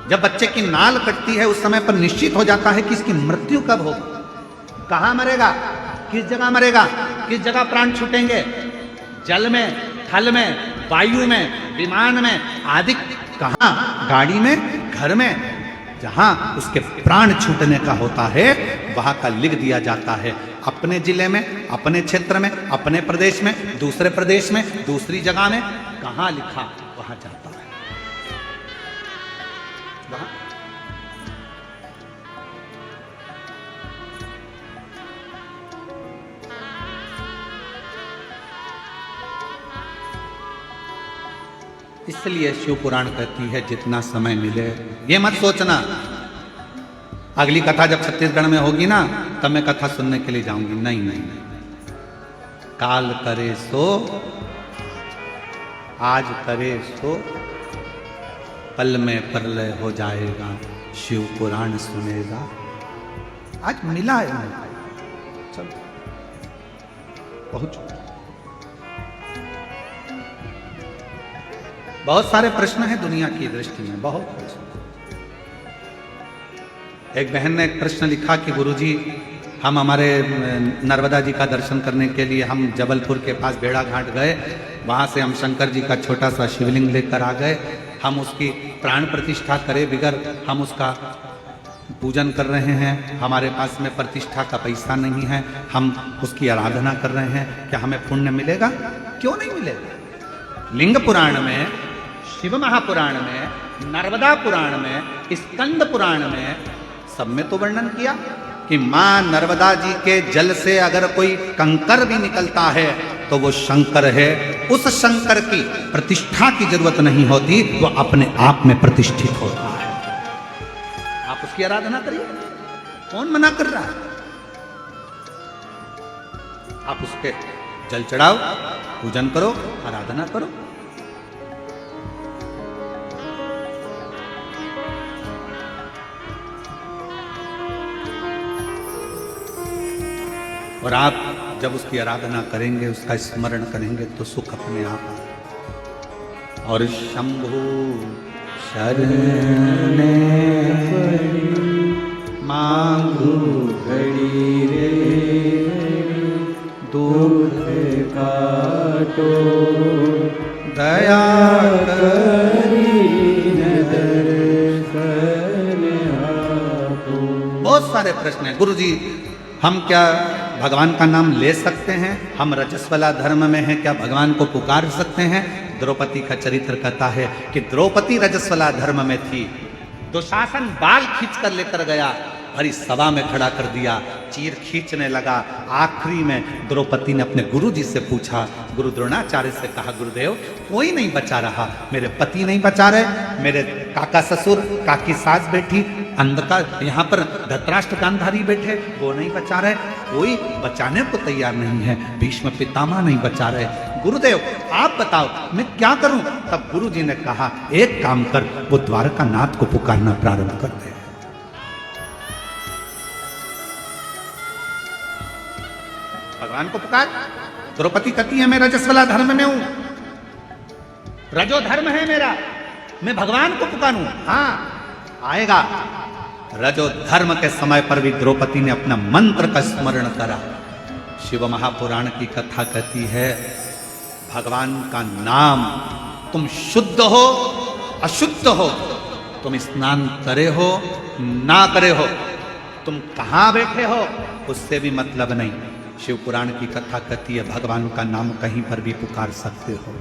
जब बच्चे की नाल कटती है उस समय पर निश्चित हो जाता है कि इसकी मृत्यु कब होगी, कहां मरेगा, किस जगह मरेगा, किस जगह प्राण छूटेंगे, जल में, थल में, वायु में, विमान में आदि, कहां, गाड़ी में, घर में, जहां उसके प्राण छूटने का होता है वहां का लिख दिया जाता है। अपने जिले में, अपने क्षेत्र में, अपने प्रदेश में, दूसरे प्रदेश में, दूसरी जगह में, कहां लिखा वहां जाता है। इसलिए शिव पुराण कहती है जितना समय मिले, ये मत सोचना अगली कथा जब छत्तीसगढ़ में होगी ना तब मैं कथा सुनने के लिए जाऊंगी। नहीं नहीं, काल करे सो, आज करे सो, पल में प्रलय हो जाएगा, शिव पुराण सुनेगा। आज मिला है, चलो पहुंचो। बहुत सारे प्रश्न हैं दुनिया की दृष्टि में, बहुत प्रश्न। एक बहन ने एक प्रश्न लिखा कि गुरुजी हम हमारे नर्मदा जी का दर्शन करने के लिए हम जबलपुर के पास बेड़ा घाट गए, वहाँ से हम शंकर जी का छोटा सा शिवलिंग लेकर आ गए, हम उसकी प्राण प्रतिष्ठा करे बिगर हम उसका पूजन कर रहे हैं, हमारे पास में प्रतिष्ठा का पैसा नहीं है, हम उसकी आराधना कर रहे हैं, क्या हमें पुण्य मिलेगा? क्यों नहीं मिलेगा? लिंग पुराण में, शिव महापुराण में, नर्मदा पुराण में, स्कंद पुराण में सब में तो वर्णन किया कि मां नर्मदा जी के जल से अगर कोई कंकर भी निकलता है तो वो शंकर है। उस शंकर की प्रतिष्ठा की जरूरत नहीं होती, वो अपने आप में प्रतिष्ठित होता है। आप उसकी आराधना करिए, कौन मना कर रहा है? आप उसके जल चढ़ाओ, पूजन करो, आराधना करो। और आप जब उसकी आराधना करेंगे, उसका स्मरण करेंगे तो सुख अपने आप आएगा। और शंभु शरण मांगू घड़ी रे, दुख काटो दया करी दर्शन आपो। बहुत सारे प्रश्न हैं गुरुजी, हम क्या भगवान का नाम ले सकते हैं? हम रजस्वला धर्म में हैं, क्या भगवान को पुकार सकते हैं? द्रौपदी का चरित्र कहता है कि द्रौपदी रजस्वला धर्म में थी। दुशासन बाल खींच कर लेकर गया, भरी सभा में खड़ा कर दिया, चीर खींचने लगा। आखिरी में द्रौपदी ने अपने गुरु जी से पूछा, गुरु द्रोणाचार्य से कहा, गुरुदेव कोई नहीं बचा रहा, मेरे पति नहीं बचा रहे, मेरे काका ससुर, काकी सास बैठी, अंधकार यहाँ पर धृतराष्ट्र गांधारी बैठे, वो नहीं बचा रहे, कोई बचाने को तैयार नहीं है, भीष्म पितामह नहीं बचा रहे, गुरुदेव आप बताओ मैं क्या करूं। तब गुरु जी ने कहा, एक काम कर, वो द्वारका नाथ को पुकारना प्रारंभ कर दे। भगवान को पुकार। द्रौपदी कहती है मैं रजस्वला धर्म में हूं, रजो धर्म है मेरा, मैं भगवान को पुकारूं। हाँ आएगा। रजो धर्म के समय पर भी द्रौपदी ने अपना मंत्र का स्मरण करा। शिव महापुराण की कथा कहती है, भगवान का नाम, तुम शुद्ध हो अशुद्ध हो, तुम स्नान करे हो ना करे हो, तुम कहां बैठे हो उससे भी मतलब नहीं। शिव पुराण की कथा कहती है भगवान का नाम कहीं पर भी पुकार सकते हो।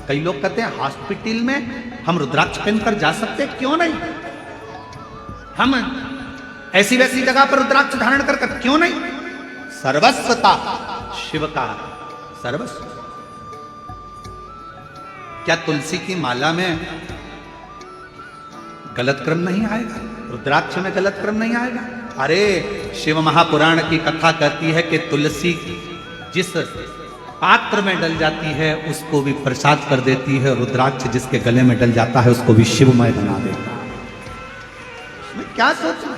कई लोग कहते हैं हॉस्पिटल में हम रुद्राक्ष पहनकर जा सकते हैं, क्यों नहीं? हम ऐसी वैसी जगह पर रुद्राक्ष धारण कर क्यों नहीं? सर्वस्वता शिव का सर्वस्व। क्या तुलसी की माला में गलत क्रम नहीं आएगा? रुद्राक्ष में गलत क्रम नहीं आएगा? अरे शिव महापुराण की कथा कहती है कि तुलसी जिस पात्र में डल जाती है उसको भी प्रसाद कर देती है, रुद्राक्ष जिसके गले में डल जाता है उसको भी शिवमय बना देता है। इसमें क्या सोचना?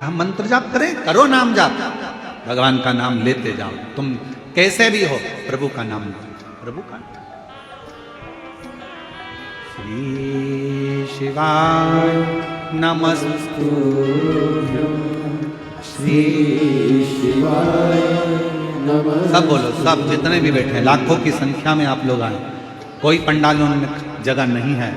हम मंत्र जाप करें, करो नाम जाप, भगवान का नाम लेते जाओ, तुम कैसे भी हो प्रभु का नाम लो, प्रभु का नाम। श्री शिवाय नमस्तुभ्यं, श्री शिवाय नमस्तुभ्यं। सब बोलो, सब जितने भी बैठे हैं, लाखों की संख्या में आप लोग आए, कोई पंडालों में जगह नहीं है,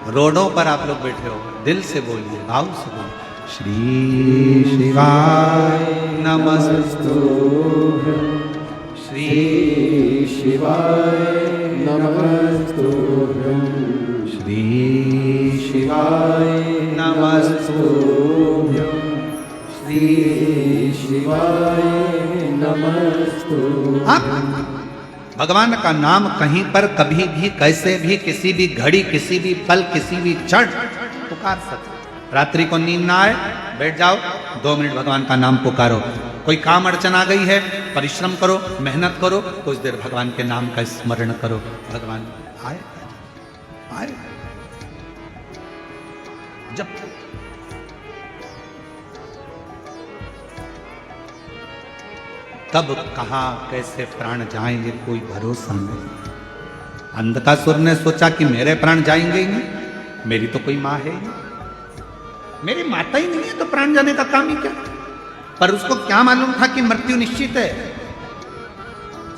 रोडों पर आप लोग बैठे हो, दिल से बोलिए, भाव से बोलिए, श्री शिवाय नमस्तुभ्यं, श्री शिवाय नमस्तुभ्यं, श्री शिवाय नमस्तुभ्यं, श्री शिवाय नमस्तुभ्यं। भगवान का नाम कहीं पर कभी भी कैसे भी किसी भी घड़ी किसी भी पल किसी भी क्षण पुकार सकते। रात्रि को नींद ना आए, बैठ जाओ, 2 मिनट भगवान का नाम पुकारो। कोई काम अड़चन आ गई है, परिश्रम करो, मेहनत करो, कुछ देर भगवान के नाम का स्मरण करो, भगवान आए आए। जब तब कहां कैसे प्राण जाएंगे कोई भरोसा नहीं। अंधकासुर ने सोचा कि मेरे प्राण जाएंगे ही नहीं, मेरी तो कोई माँ है ही नहीं, मेरी माता ही नहीं है तो प्राण जाने का काम ही क्या। पर उसको क्या मालूम था कि मृत्यु निश्चित है।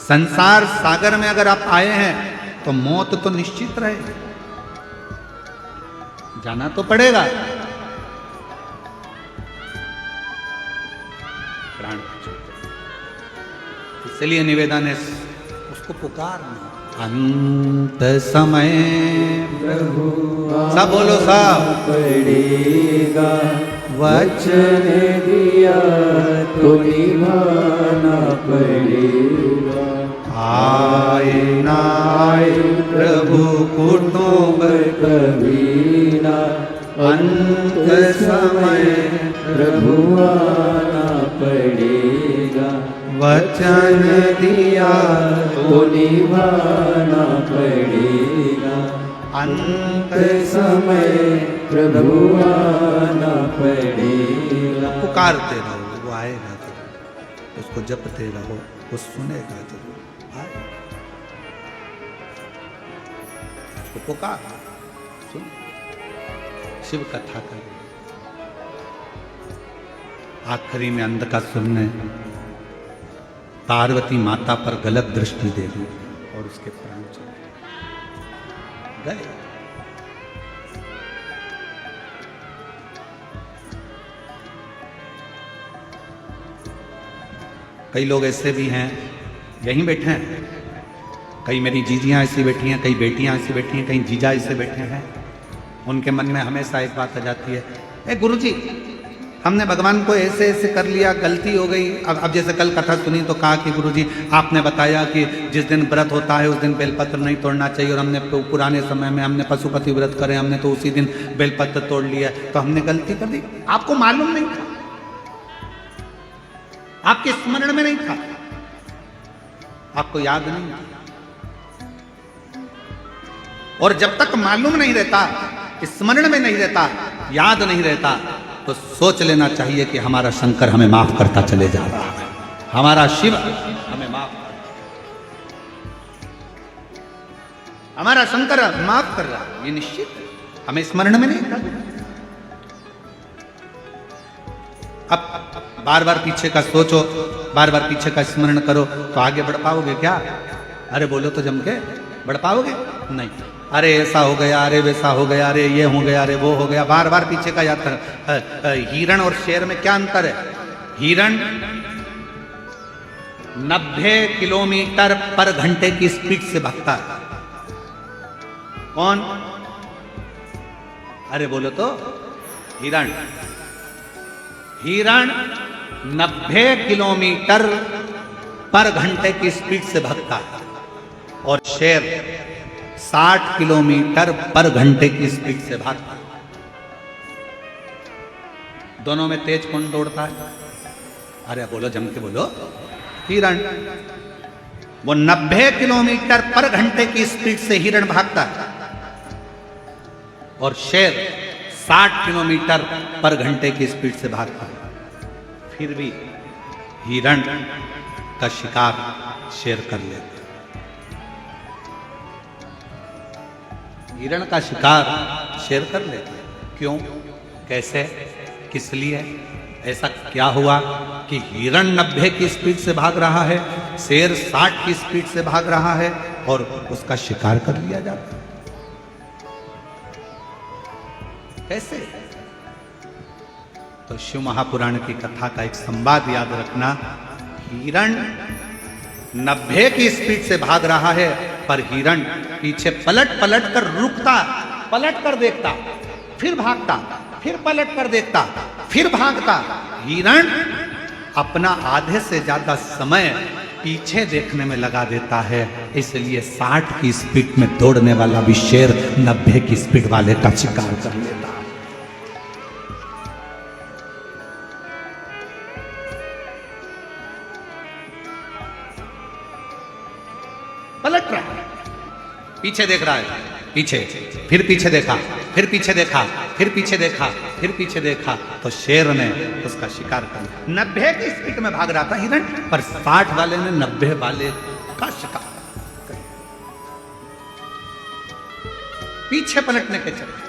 संसार सागर में अगर आप आए हैं तो मौत तो निश्चित रहेगी, जाना तो पड़ेगा। प्राण इसलिए निवेदन है उसको पुकारना। अंत समय प्रभु सब बोलो, सब पड़ेगा, वचन दिया तो निभाना पड़ेगा। आए ना आए प्रभु कुटुंब कभी ना, अंत समय प्रभु आना पड़ेगा। वचन दिया तो निभाना पड़ेगा। अंत समय प्रभु आना पड़ेगा। पुकारते रहो, वो आएगा जरूर, उसको जपते रहो, वो सुनेगा जरूर, आएगा। उसको पुकार, सुन, शिव कथा कर। आखिरी में अंधकासुर ने पार्वती माता पर गलत दृष्टि दे दी और उसके प्राण चले गए। कई लोग ऐसे भी हैं, यहीं बैठे हैं, कई मेरी जीजियाँ ऐसी बैठी हैं, कई बेटियाँ ऐसी बैठी हैं, कई जीजा ऐसे बैठे हैं। उनके मन में हमेशा एक बात आ जाती है, ए गुरुजी, हमने भगवान को ऐसे ऐसे कर लिया, गलती हो गई। अब जैसे कल कथा सुनी तो कहा कि गुरुजी आपने बताया कि जिस दिन व्रत होता है उस दिन बेलपत्र नहीं तोड़ना चाहिए, और हमने पुराने समय में हमने पशुपति व्रत करे, हमने तो उसी दिन बेलपत्र तोड़ लिया, तो हमने गलती कर दी। आपको मालूम नहीं था, आपके स्मरण में नहीं था, आपको याद नहीं था। और जब तक मालूम नहीं रहता, स्मरण में नहीं रहता, याद नहीं रहता, तो सोच लेना चाहिए कि हमारा शंकर हमें माफ करता चले जा रहा है, हमारा शिव हमें माफ, हमारा शंकर माफ कर रहा है, ये निश्चित है। हमें स्मरण में नहीं था। अब बार बार पीछे का सोचो, बार बार पीछे का स्मरण करो तो आगे बढ़ पाओगे क्या? अरे बोलो तो जम के बढ़ पाओगे? नहीं। अरे ऐसा हो गया, अरे वैसा हो गया, अरे ये हो गया, अरे वो हो गया, बार बार पीछे का याद कर। हिरण और शेर में क्या अंतर है? हिरण 90 किलोमीटर पर घंटे की स्पीड से भागता है। कौन? अरे बोलो तो, हिरण। हिरण 90 किलोमीटर पर घंटे की स्पीड से भागता है, और शेर 60 किलोमीटर पर घंटे की स्पीड से भागता है। दोनों में तेज कौन दौड़ता है? अरे बोलो, जम के बोलो। हिरण। वो 90 किलोमीटर पर घंटे की स्पीड से हिरण भागता है, और शेर 60 किलोमीटर पर घंटे की स्पीड से भागता है। फिर भी हिरण का शिकार शेर कर लेता है। हिरण का शिकार शेर कर लेते हैं। क्यों? कैसे? किस लिए? ऐसा क्या हुआ कि हिरण 90 की स्पीड से भाग रहा है, शेर 60 की स्पीड से भाग रहा है, और उसका शिकार कर लिया जाता है? कैसे? तो शिव महापुराण की कथा का एक संवाद याद रखना। हिरण 90 की स्पीड से भाग रहा है, पर हिरण पीछे पलट पलट कर रुकता, पलट कर देखता, फिर भागता, फिर पलट कर देखता, फिर भागता। हिरण अपना आधे से ज्यादा समय पीछे देखने में लगा देता है, इसलिए 60 की स्पीड में दौड़ने वाला भी शेर 90 की स्पीड वाले का शिकार कर लेता है। पलट रहा है, पीछे देख रहा है, पीछे, फिर पीछे देखा, फिर पीछे देखा, फिर पीछे देखा, फिर पीछे देखा, तो शेर ने उसका शिकार कर लिया। 90 की स्पीड में भाग रहा था हिरण, पर 60 वाले ने 90 वाले का शिकार कर लिया। पीछे पलटने के चलते।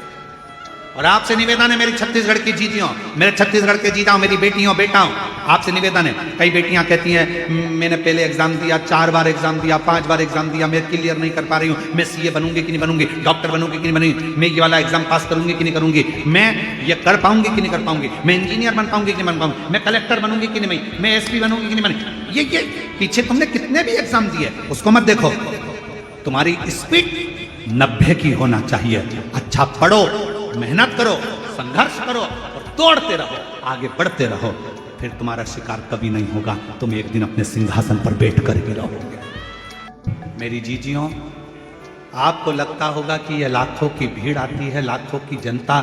और आपसे निवेदन है मेरी छत्तीसगढ़ की जीजियों, मेरे छत्तीसगढ़ के जीजाओं, मेरी बेटियों बेटाओं, आपसे निवेदन है। कई बेटियां कहती हैं मैंने पहले एग्जाम दिया, 4 बार एग्जाम दिया, 5 बार एग्जाम दिया, मैं क्लियर नहीं कर पा रही हूँ, मैं सीए बनूंगी कि नहीं बनूंगी, डॉक्टर बनूंगी कि नहीं बनूंगी, मैं ये वाला एग्जाम पास करूंगी कि नहीं करूंगी, मैं ये कर पाऊंगी कि नहीं कर पाऊंगी, मैं इंजीनियर बन पाऊंगी कि नहीं बन पाऊंगी, मैं कलेक्टर बनूंगी कि नहीं, मैं एसपी बनूंगी कि नहीं बनूंगी। ये पीछे तुमने कितने भी एग्जाम दिए, उसको मत देखो। तुम्हारी स्पीड 90 की होना चाहिए। अच्छा पढ़ो, मेहनत करो, संघर्ष करो, और दौड़ते रहो, आगे बढ़ते रहो, फिर तुम्हारा शिकार कभी नहीं होगा। तुम एक दिन अपने सिंहासन पर बैठ कर ही रहोगे। मेरी जीजियों, आपको लगता होगा कि यह लाखों की भीड़ आती है, लाखों की जनता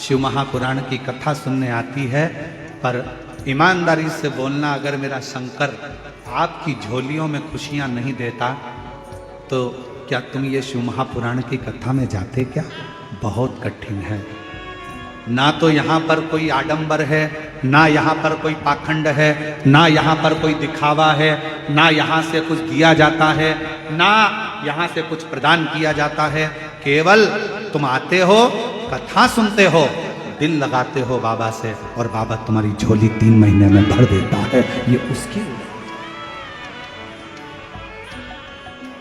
शिव महापुराण की कथा सुनने आती है, पर ईमानदारी से बोलना, अगर मेरा शंकर आपकी झोलियों में खुशियां नहीं देता, तो क्या तुम ये शिव महापुराण की कथा में जाते क्या? बहुत कठिन है। ना तो यहाँ पर कोई आडंबर है, ना यहाँ पर कोई पाखंड है, ना यहाँ पर कोई दिखावा है, ना यहाँ से कुछ दिया जाता है, ना यहाँ से कुछ प्रदान किया जाता है। केवल तुम आते हो, कथा सुनते हो, दिल लगाते हो बाबा से, और बाबा तुम्हारी झोली 3 महीने में भर देता है। ये उसकी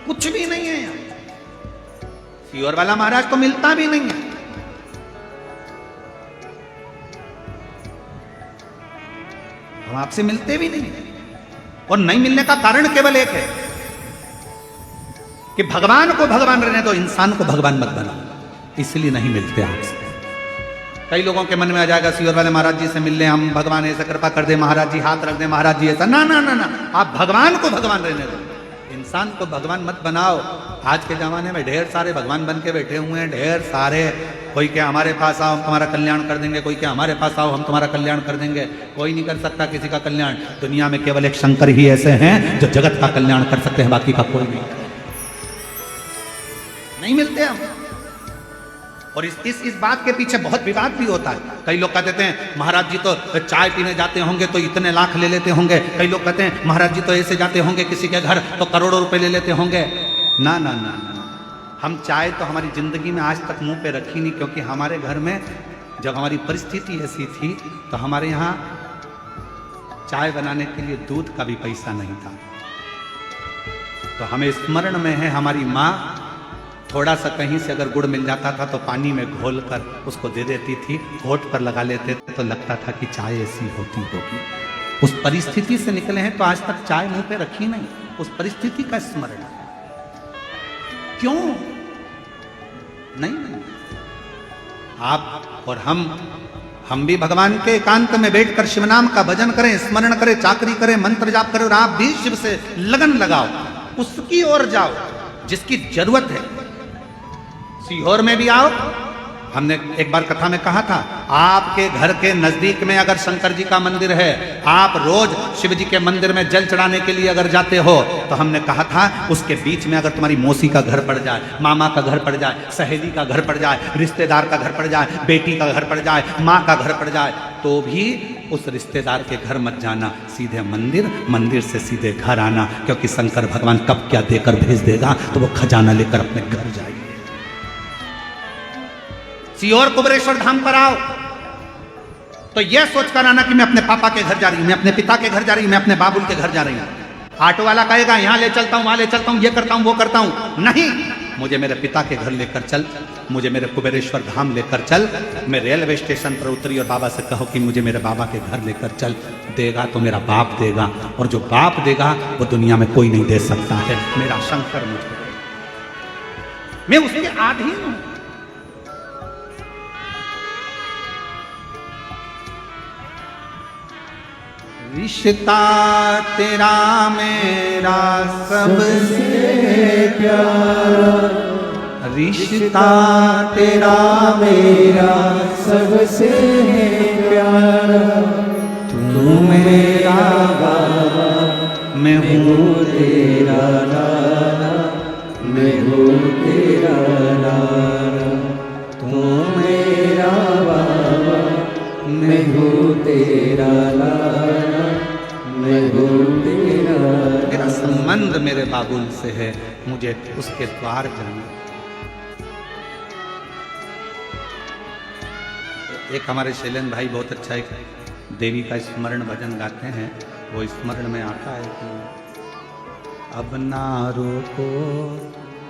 कुछ भी नहीं है। यहाँ सीहोर वाला महाराज तो मिलता भी नहीं है। हम आपसे मिलते भी नहीं, और नहीं मिलने का कारण केवल एक है, कि भगवान को भगवान रहने दो, इंसान को भगवान मत बनाओ, इसलिए नहीं मिलते आपसे। कई लोगों के मन में आ जाएगा सीहोर वाले महाराज जी से मिल लें हम, भगवान ऐसा कृपा कर दे, महाराज जी हाथ रख दे, महाराज जी ऐसा। ना ना ना ना, आप भगवान को भगवान रहने दो, इंसान को भगवान मत बनाओ। आज के जमाने में ढेर सारे भगवान बन के बैठे हुए हैं, ढेर सारे। कोई क्या हमारे पास आओ हम तुम्हारा कल्याण कर देंगे, कोई क्या हमारे पास आओ हम तुम्हारा कल्याण कर देंगे। कोई नहीं कर सकता किसी का कल्याण। दुनिया में केवल एक शंकर ही ऐसे हैं जो जगत का कल्याण कर सकते हैं, बाकी का कोई नहीं मिलते हम। और इस बात के पीछे बहुत विवाद भी होता है। कई लोग कहते हैं महाराज जी तो चाय पीने जाते होंगे तो इतने लाख ले लेते होंगे, कई लोग कहते हैं महाराज जी तो ऐसे जाते होंगे किसी के घर तो करोड़ों रुपए ले लेते होंगे। ना ना ना ना, हम चाय तो हमारी जिंदगी में आज तक मुंह पे रखी नहीं, क्योंकि हमारे घर में जब हमारी परिस्थिति ऐसी थी तो हमारे यहाँ चाय बनाने के लिए दूध का भी पैसा नहीं था। तो हमें स्मरण में है हमारी माँ थोड़ा सा कहीं से अगर गुड़ मिल जाता था तो पानी में घोल कर उसको दे देती थी, होठ पर लगा लेते थे तो लगता था कि चाय ऐसी होती होगी। उस परिस्थिति से निकले हैं तो आज तक चाय मुंह पे रखी नहीं, उस परिस्थिति का स्मरण। क्यों नहीं? आप और हम भी भगवान के एकांत में बैठकर शिव नाम का भजन करें, स्मरण करें, चाकरी करें, मंत्र जाप करें, और आप भी शिव से लगन लगाओ, उसकी ओर जाओ जिसकी जरूरत है। सीहोर में भी आओ। हमने एक बार कथा में कहा था, आपके घर के नजदीक में अगर शंकर जी का मंदिर है, आप रोज शिव जी के मंदिर में जल चढ़ाने के लिए अगर जाते हो, तो हमने कहा था उसके बीच में अगर तुम्हारी मौसी का घर पड़ जाए, मामा का घर पड़ जाए, सहेली का घर पड़ जाए, रिश्तेदार का घर पड़ जाए, बेटी का घर पड़ जाए, माँ का घर पड़ जाए, तो भी उस रिश्तेदार के घर मत जाना, सीधे मंदिर, मंदिर से सीधे घर आना, क्योंकि शंकर भगवान कब क्या देकर भेज देगा तो वो खजाना लेकर अपने घर जाएंगे। सीहोर कुबेरेश्वर धाम पर आओ तो यह सोचकर आना कि मैं अपने पापा के घर जा रही हूं, मैं अपने पिता के घर जा रही हूं, मैं अपने बाबुल के घर जा रही हूं। ऑटो वाला कहेगा यहां ले चलता हूं, वहां ले चलता हूं, ये करता हूं, वो करता हूं। नहीं, मुझे मेरे पिता के घर लेकर चल, मुझे मेरे कुबेरेश्वर धाम लेकर चल। मैं रेलवे स्टेशन पर उतरी और बाबा से कहो कि मुझे मेरे बाबा के घर लेकर चल। देगा तो मेरा बाप देगा, और जो बाप देगा वो दुनिया में कोई नहीं दे सकता है। मेरा शंकर मुझे, मैं उसके अधीन हूं। रिश्ता तेरा मेरा सबसे प्यारा, रिश्ता तेरा मेरा सबसे प्यारा, तू मेरा बाबा, मैं हूँ तेरा लाला, मैं हूँ तेरा लाला। तू मेरा बाबा, मैं हूँ तेरा लाला, मैं हूँ तेरा। मेरा संबंध मेरे बाबुल से है, मुझे उसके द्वार जाना। एक हमारे शैलेंद्र भाई बहुत अच्छा एक देवी का स्मरण भजन गाते हैं। वो स्मरण में आता है कि अब ना रोको,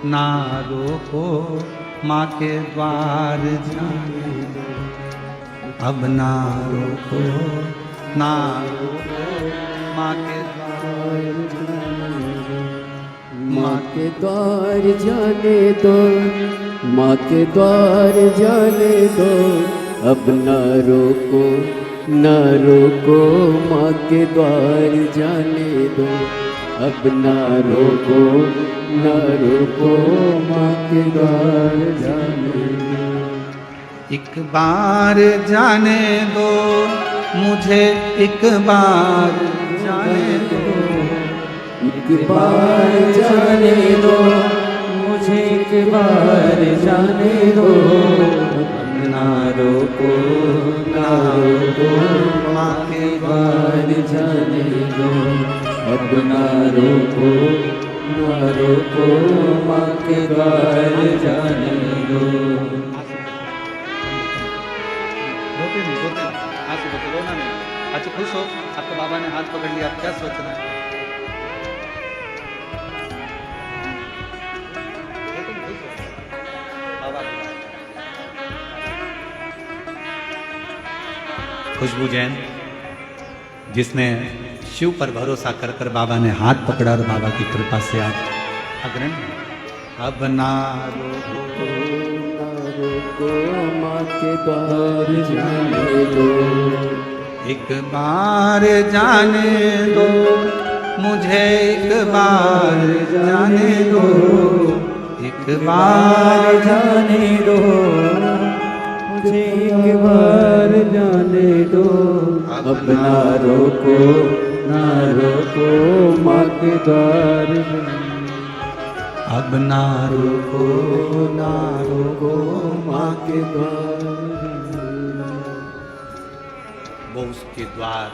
ना रोको, माँ के द्वार जाने दो। अब ना रोको, ना रोको, माँ के द्वार जाने दो। माँ के द्वार जाने दो, माँ के द्वार जाने दो। अब न रोको, न रोको, माँ के द्वार जाने दो। अब न रोको, न रोको, माँ के द्वार जाने दो। एक बार जाने दो मुझे, एक बार जाने दो, एक बार जाने दो मुझे, एक बार जाने दो। ना रोको, ना रोको, माँ के द्वार जाने दो। अब ना रोको, ना रोको, माँ के द्वार जाने दो। रोते नहीं, रोते नहीं, आंसू बचे, रोना नहीं। अच्छा खुश हो, आपके बाबा ने हाथ पकड़ लिया, आप क्या सोच रहे हैं? खुशबू जैन, जिसने शिव पर भरोसा कर कर बाबा ने हाथ पकड़ा और बाबा की कृपा से आप अग्रणी। अब ना रोको, ना रोको, माँ के द्वार जाने दो। एक बार जाने दो मुझे, एक बार जाने दो, एक बार जाने दो मुझे, एक बार जाने दो। अब ना रोको, ना रोको, माँ के द्वार जाने। अब ना रोको, ना रोको माँ के द्वार जाने। वो उसके द्वार,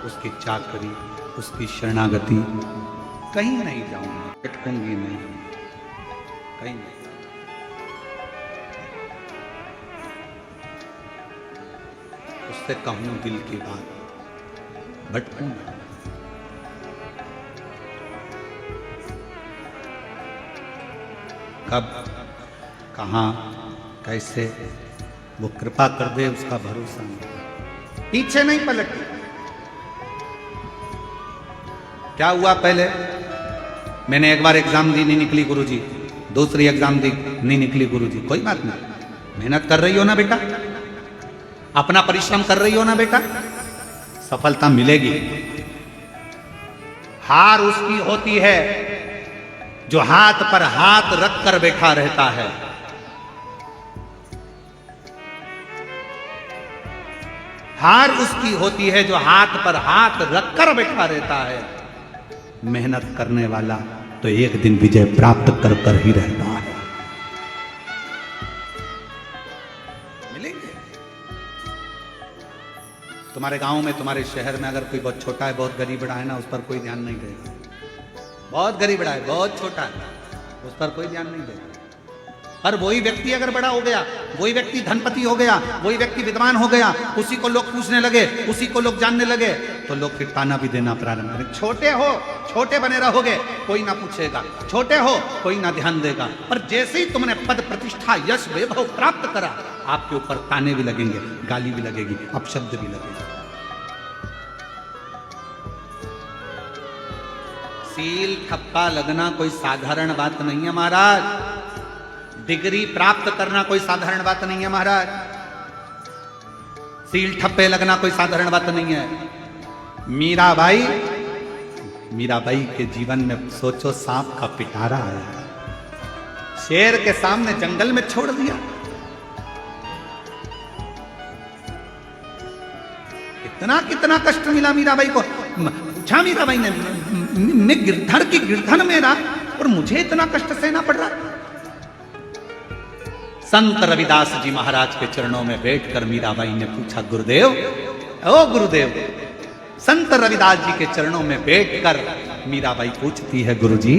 उसकी चाकरी, उसकी शरणागति, कहीं नहीं जाऊंगा, भटकूंगी नहीं, कहीं नहीं। उससे कहूं दिल की बात, भटकूंगा। कब, कहाँ, कैसे वो कृपा कर दे, उसका भरोसा नहीं, पीछे नहीं पलटती। क्या हुआ पहले, मैंने एक बार एग्जाम दी, नहीं निकली गुरुजी, दूसरी एग्जाम दी, नहीं निकली गुरुजी, कोई बात नहीं, मेहनत कर रही हो ना बेटा, अपना परिश्रम कर रही हो ना बेटा, सफलता मिलेगी। हार उसकी होती है जो हाथ पर हाथ रख कर बैठा रहता है। हार उसकी होती है जो हाथ पर हाथ रख कर बैठा रहता है। मेहनत करने वाला तो एक दिन विजय प्राप्त कर कर ही रहता है। मिलेंगे तुम्हारे गांव में, तुम्हारे शहर में अगर कोई बहुत छोटा है, बहुत गरीब बड़ा है ना, उस पर कोई ध्यान नहीं देगा। बहुत गरीब बड़ा है, बहुत छोटा है, उस पर कोई ध्यान नहीं देगा। पर वही व्यक्ति अगर बड़ा हो गया, वही व्यक्ति धनपति हो गया, वही व्यक्ति विद्वान हो गया, उसी को लोग पूछने लगे, उसी को लोग जानने लगे, तो लोग फिर ताना भी देना प्रारंभ करें। छोटे हो, छोटे बने रहोगे, कोई ना पूछेगा, छोटे हो कोई ना ध्यान देगा। पर जैसे ही तुमने पद प्रतिष्ठा यश वैभव प्राप्त करा, आपके ऊपर ताने भी लगेंगे, गाली भी लगेगी, अपशब्द भी लगेगा। सील ठप्पा लगना कोई साधारण बात नहीं है महाराज। डिग्री प्राप्त करना कोई साधारण बात नहीं है महाराज। सील ठप्पे लगना कोई साधारण बात नहीं है। मीराबाई के जीवन में सोचो, सांप का पिटारा आया, शेर के सामने जंगल में छोड़ दिया। कितना कष्ट मिला मीराबाई को। पूछा मीराबाई ने, मैं गिरधर की गिरधर मेरा, और मुझे इतना कष्ट सहना पड़ रहा। संत रविदास जी महाराज के चरणों में बैठकर मीराबाई ने पूछा, गुरुदेव, ओ गुरुदेव। संत रविदास जी के चरणों में बैठकर मीराबाई पूछती है, गुरुजी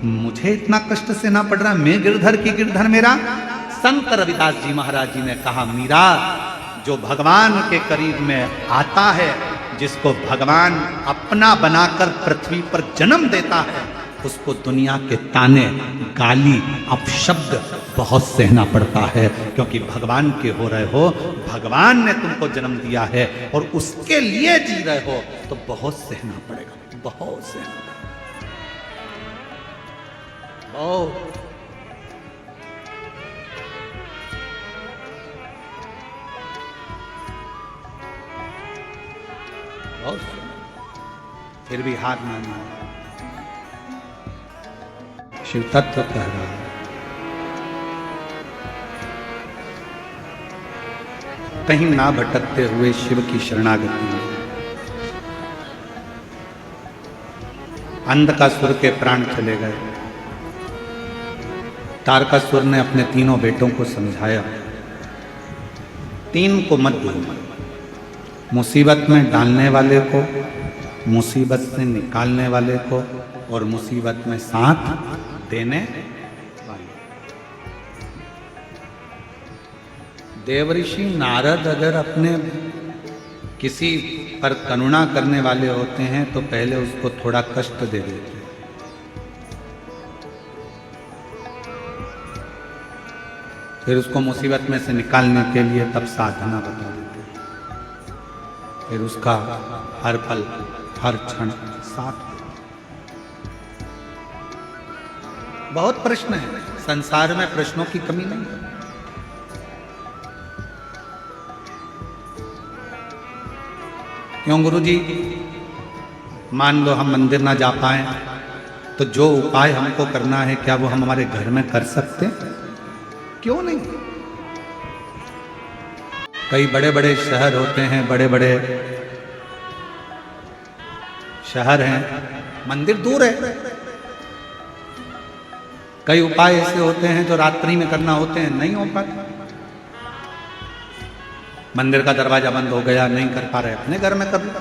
मुझे इतना कष्ट सहना पड़ रहा, मैं गिरधर की गिरधर मेरा। संत रविदास जी महाराज जी ने कहा, मीरा, जो भगवान के करीब में आता है, जिसको भगवान अपना बनाकर पृथ्वी पर जन्म देता है, उसको दुनिया के ताने, गाली, अपशब्द बहुत सहना पड़ता है। क्योंकि भगवान के हो रहे हो, भगवान ने तुमको जन्म दिया है और उसके लिए जी रहे हो, तो बहुत सहना पड़ेगा, बहुत सहना पड़ेगा, बहुत। फिर भी हार मानना। शिव तत्व कह रहा है, कहीं ना भटकते हुए शिव की शरणागति में। अंधकासुर के प्राण चले गए। तारकासुर ने अपने तीनों बेटों को समझाया, तीन को मत दो, मुसीबत में डालने वाले को, मुसीबत से निकालने वाले को, और मुसीबत में साथ देने वाले। देवऋषि नारद अगर अपने किसी पर करुणा करने वाले होते हैं तो पहले उसको थोड़ा कष्ट दे देते हैं, फिर उसको मुसीबत में से निकालने के लिए तब साधना बता देते हैं, फिर उसका हर पल हर क्षण साथ। बहुत प्रश्न है, संसार में प्रश्नों की कमी नहीं है। क्यों गुरुजी? मान लो हम मंदिर ना जा पाए तो जो उपाय हमको करना है क्या वो हम हमारे घर में कर सकते हैं? क्यों नहीं? कई बड़े बड़े शहर होते हैं, बड़े बड़े शहर हैं, मंदिर दूर है। कई उपाय ऐसे होते हैं जो रात्रि में करना होते हैं, नहीं हो पाते। मंदिर का दरवाजा बंद हो गया, नहीं कर पा रहे, अपने घर में कर लो।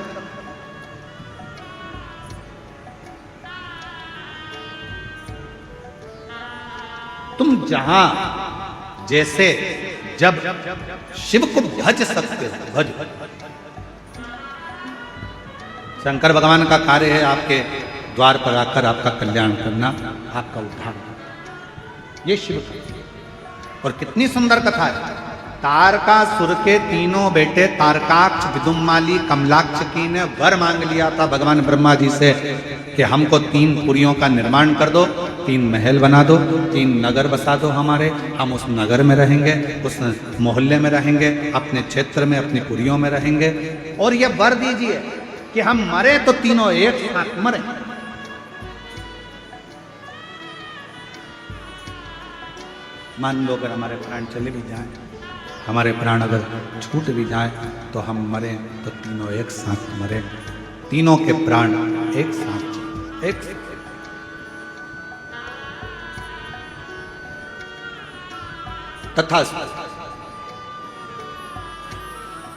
तुम जहां जैसे जब शिव को भज सकते हो, भज। शंकर भगवान का कार्य है आपके द्वार पर आकर आपका कल्याण करना, आपका उद्धार। ये शिव का, और कितनी सुंदर कथा है। तारकासुर के तीनों बेटे तारकाक्ष, विदुम्माली, कमलाक्ष की ने वर मांग लिया था भगवान ब्रह्मा जी से कि हमको 3 पुरियों का निर्माण कर दो, 3 महल बना दो, 3 नगर बसा दो हमारे, हम उस नगर में रहेंगे, उस मोहल्ले में रहेंगे, अपने क्षेत्र में अपनी पुरियों में रहेंगे, और ये वर दीजिए कि हम मरे तो तीनों एक साथ मरे। मान लो अगर हमारे प्राण चले भी जाएं, हमारे प्राण अगर छूट भी जाएं तो हम मरे तो तीनों एक साथ मरे, तीनों के प्राण एक साथ, एक साथ। तथा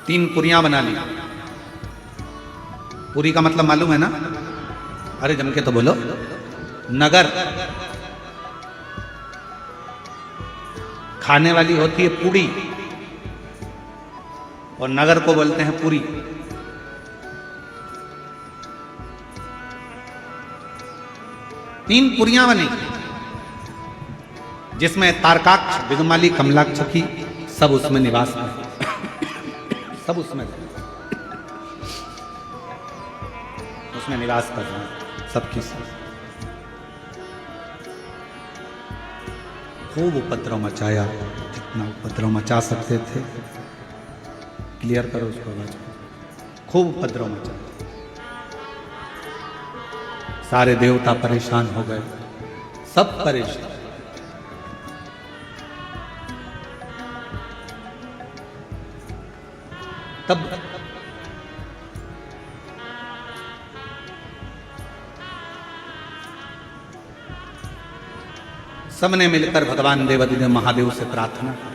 3 पुरियां बना ली। पुरी का मतलब मालूम है ना? अरे जम के तो बोलो। नगर खाने वाली होती है पूड़ी, और नगर को बोलते हैं पुरी। तीन पुरियां बनी जिसमें तारकाक्ष, विदुम्माली, कमलाक्ष की सब उसमें निवास में, सब उसमें निवास कर रहे हैं, सबकी सब। खूब उपद्रव मचाया, जितना उपद्रव मचा सकते थे। क्लियर करो उसको आवाज को। खूब उपद्रव मचाया, सारे देवता परेशान हो गए, सब परेशान। तब सबने मिलकर भगवान देवादिदेव महादेव से प्रार्थना की।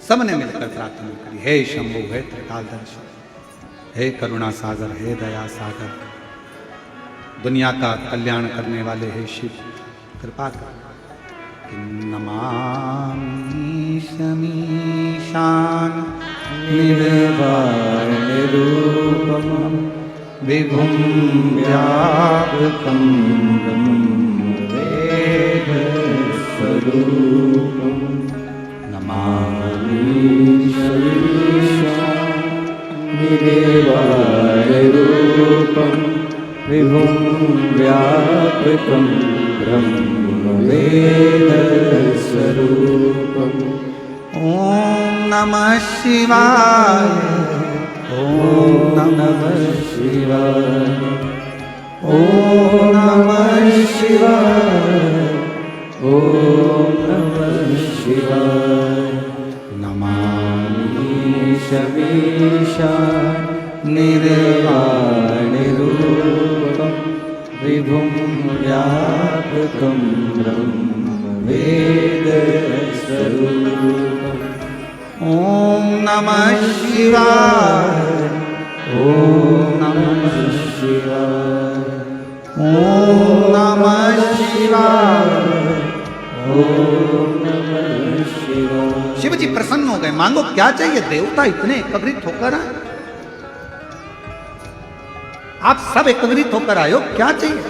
सबने मिलकर प्रार्थना करी, हे शंभु, हे त्रिकालदर्शी, हे करुणा सागर, हे दया सागर, दुनिया का कल्याण करने वाले हे शिव, कृपा कर। नमामि शमीशान निर्वाणरूपं विभुं व्यापकं ब्रह्मवेदस्वरूपं नमामि शमीशान निर्वाणरूपं विभुं व्यापकं ब्रह्मवेदस्वरूपम्। ओम नमः शिवाय, ओम नमः शिवाय, ओम नमः शिवाय, ओम नमः शिवाय। नमामि शमीशान निर्वाणरूपं विभुं व्यापकं ब्रह्मवेदस्वरूपम्। ओम नमः शिवाय, ओम नमः शिवाय, ओम नमः शिवाय, ओम नमः शिवाय। शिव जी प्रसन्न हो गए। मांगो क्या चाहिए? देवता इतने एकत्रित होकर आए, आप सब एकत्रित होकर आए हो, क्या चाहिए?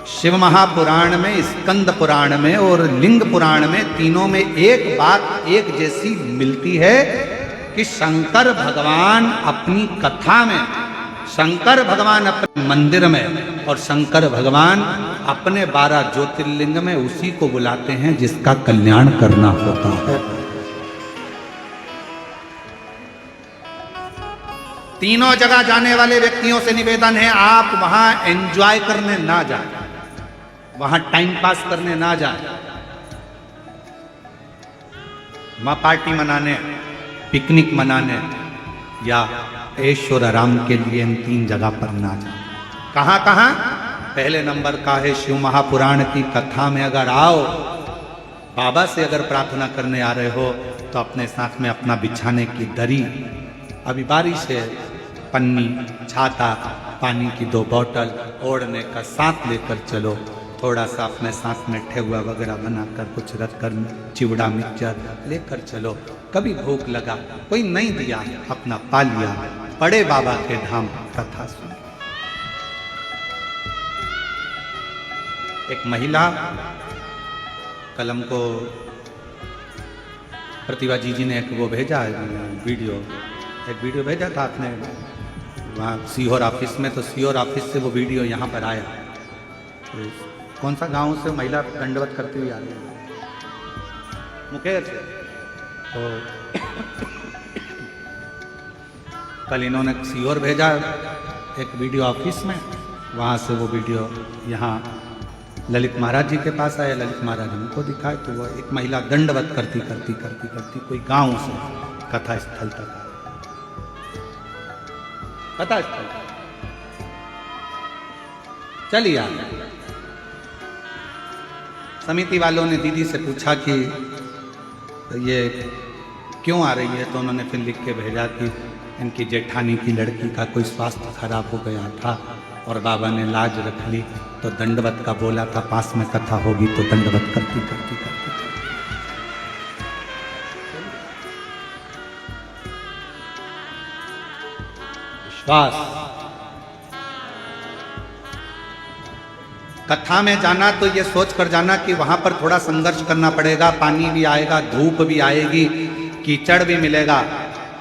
शिव महापुराण में, स्कंद पुराण में और लिंग पुराण में, तीनों में एक बात एक जैसी मिलती है कि शंकर भगवान अपनी कथा में, शंकर भगवान अपने मंदिर में और शंकर भगवान अपने 12 ज्योतिर्लिंग में उसी को बुलाते हैं जिसका कल्याण करना होता है। तीनों जगह जाने वाले व्यक्तियों से निवेदन है, आप वहां एंजॉय करने ना जाए, वहां टाइम पास करने ना जाए, वहां पार्टी मनाने, पिकनिक मनाने या ऐश्वर आराम के लिए इन 3 जगह पर ना जाए। कहां कहां? पहले नंबर का है शिव महापुराण की कथा में अगर आओ, बाबा से अगर प्रार्थना करने आ रहे हो तो अपने साथ में अपना बिछाने की दरी, अभी बारिश है, पन्नी, छाता, पानी की 2 बोतल, ओढ़ने का साथ लेकर चलो, थोड़ा सा अपने साथ में ठेकुआ वगैरह बनाकर कुछ रख कर चिवड़ा मिक्सचर लेकर चलो। कभी भूख लगा, कोई नहीं दिया, अपना पा लिया, बड़े बाबा के धाम कथा सुन। एक महिला कलम को प्रतिभा जी ने एक वो भेजा वीडियो, एक वीडियो भेजा था आपने वहाँ सीहोर ऑफिस में, तो सीहोर ऑफिस से वो वीडियो यहाँ पर आया। तो कौन सा गांव से महिला दंडवत करती हुई आ रही है? मुकेश से। तो कल इन्होंने सीहोर भेजा एक वीडियो ऑफिस में, वहाँ से वो वीडियो यहाँ ललित महाराज जी के पास आया। ललित महाराज हमको दिखाए तो वो एक महिला दंडवत करती करती करती करती कोई गांव से कथा स्थल तक आए। कथा स्थल चलिए आ। समिति वालों ने दीदी से पूछा कि ये क्यों आ रही है, तो उन्होंने फिर लिख के भेजा कि इनकी जेठानी की लड़की का कोई स्वास्थ्य खराब हो गया था और बाबा ने लाज रख ली, तो दंडवत का बोला था, पास में कथा होगी तो दंडवत करती करती करती। विश्वास। कथा में जाना तो ये सोच कर जाना कि वहां पर थोड़ा संघर्ष करना पड़ेगा, पानी भी आएगा, धूप भी आएगी, कीचड़ भी मिलेगा,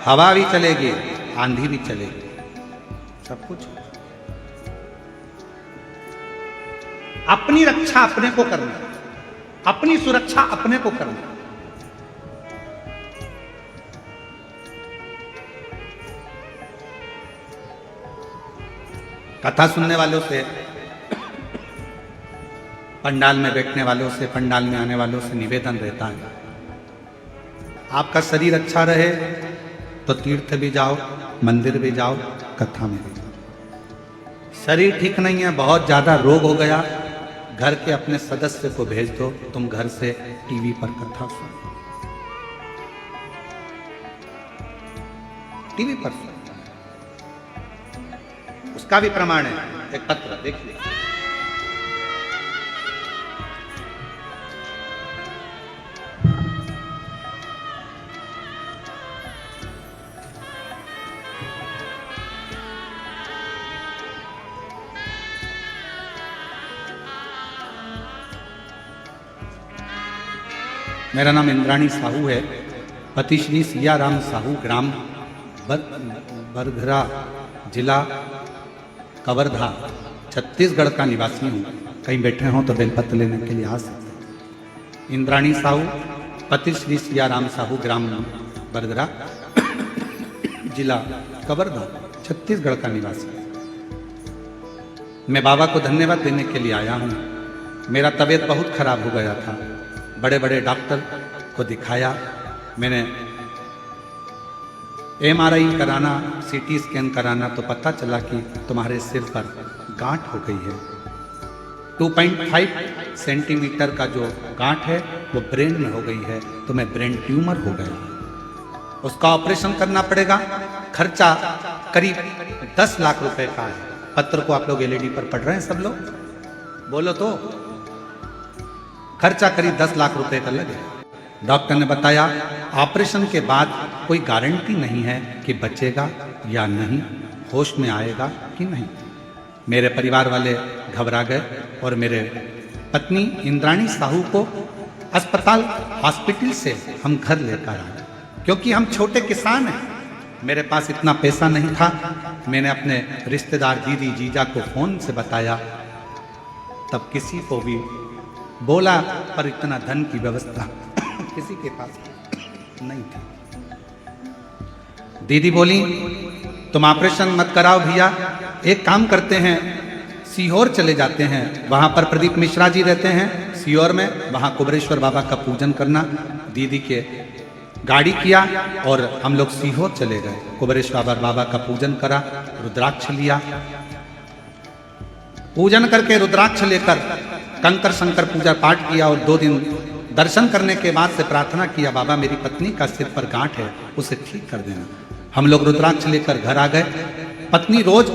हवा भी चलेगी, आंधी भी चलेगी, सब कुछ। अपनी रक्षा अपने को करना, अपनी सुरक्षा अपने को करना। कथा सुनने वालों से, पंडाल में बैठने वालों से, पंडाल में आने वालों से निवेदन रहता है, आपका शरीर अच्छा रहे तो तीर्थ भी जाओ, मंदिर भी जाओ, कथा में भी जाओ। शरीर ठीक नहीं है, बहुत ज्यादा रोग हो गया, घर के अपने सदस्य को भेज दो, तुम घर से टीवी पर कथा सुनो, टीवी पर सुनो। उसका भी प्रमाण है, एक पत्र देखिए। मेरा नाम इंद्राणी साहू है, पति श्री सियाराम साहू, ग्राम बरघरा, जिला कवर्धा, छत्तीसगढ़ का निवासी हूँ। कहीं बैठे हों तो बेलपत्र लेने के लिए आ सकते हैं। इंद्राणी साहू, पति श्री सियाराम साहू, ग्राम बरघरा, जिला कवर्धा, छत्तीसगढ़ का निवासी। मैं बाबा को धन्यवाद देने के लिए आया हूँ। मेरा तबीयत बहुत खराब हो गया था, बड़े बड़े डॉक्टर को दिखाया, मैंने MRI कराना, CT स्कैन कराना, तो पता चला कि तुम्हारे सिर पर गांठ हो गई है। 2.5 सेंटीमीटर का जो गांठ है वो ब्रेन में हो गई है, तो मैं ब्रेन ट्यूमर हो गया, उसका ऑपरेशन करना पड़ेगा। खर्चा करीब 10 लाख रुपए का है। पत्र को आप लोग LED पर पढ़ रहे हैं सब लोग, बोलो तो। खर्चा करीब 10 लाख रुपए का लगे। डॉक्टर ने बताया ऑपरेशन के बाद कोई गारंटी नहीं है कि बचेगा या नहीं, होश में आएगा कि नहीं। मेरे परिवार वाले घबरा गए और मेरे पत्नी इंद्राणी साहू को अस्पताल, हॉस्पिटल से हम घर लेकर आए, क्योंकि हम छोटे किसान हैं, मेरे पास इतना पैसा नहीं था। मैंने अपने रिश्तेदार, दीदी, जीजा को फोन से बताया तब किसी को भी बोला, पर इतना धन की व्यवस्था किसी के पास नहीं थी। दीदी बोली, तुम ऑपरेशन मत कराओ भैया, एक काम करते हैं, सीहोर चले जाते हैं, वहां पर प्रदीप मिश्रा जी रहते हैं सीहोर में, वहां कुबेरेश्वर बाबा का पूजन करना। दीदी के गाड़ी किया और हम लोग सीहोर चले गए। कुबेरेश्वर बाबा का पूजन करा, रुद्राक्ष लिया, पूजन करके रुद्राक्ष लेकर कंकर शंकर पूजा पाठ किया और 2 दिन दर्शन करने के बाद से प्रार्थना किया, बाबा मेरी पत्नी का सिर पर गांठ है, उसे ठीक कर देना। हम लोग रुद्राक्ष लेकर घर आ गए। पत्नी रोज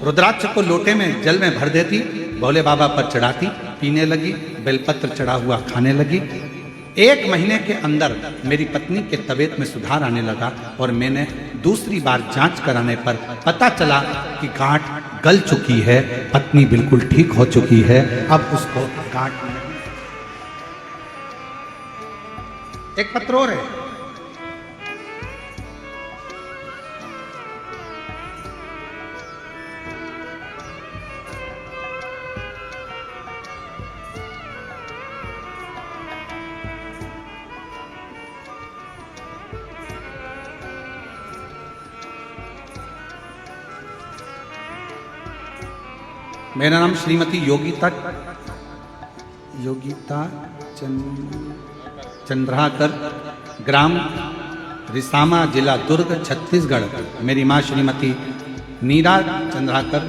रुद्राक्ष को लोटे में जल में भर देती, भोले बाबा पर चढ़ाती, पीने लगी, बेलपत्र चढ़ा हुआ खाने लगी। 1 महीने के अंदर मेरी पत्नी के तबीयत में सुधार आने लगा और मैंने दूसरी बार जांच कराने पर पता चला कि गांठ गल चुकी है, पत्नी बिल्कुल ठीक हो चुकी है, अब उसको गांठ नहीं। एक पत्र और है, मेरा नाम श्रीमती योगिता चंद्राकर, ग्राम रिसामा, जिला दुर्ग, छत्तीसगढ़। मेरी माँ श्रीमती नीरा चंद्राकर,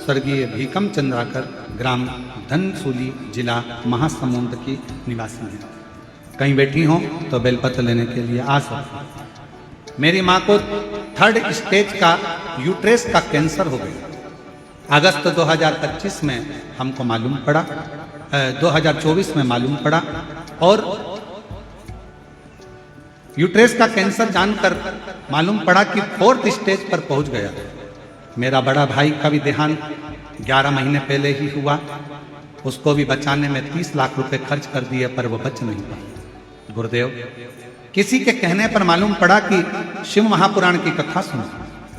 स्वर्गीय भीकम चंद्राकर, ग्राम धनसूली, जिला महासमुंद की निवासी हैं। कहीं बैठी हो तो बेलपत्र लेने के लिए आ सकते। मेरी माँ को 3rd स्टेज का यूट्रेस का कैंसर हो गया। अगस्त 2025 में हमको मालूम पड़ा, 2024 में मालूम पड़ा, और यूट्रेस का कैंसर जानकर मालूम पड़ा कि 4th स्टेज पर पहुंच गया। मेरा बड़ा भाई का भी देहांत 11 महीने पहले ही हुआ। उसको भी बचाने में 30 लाख रुपए खर्च कर दिए, पर वो बच नहीं पाया। गुरुदेव, किसी के कहने पर मालूम पड़ा कि शिव महापुराण की कथा सुनी।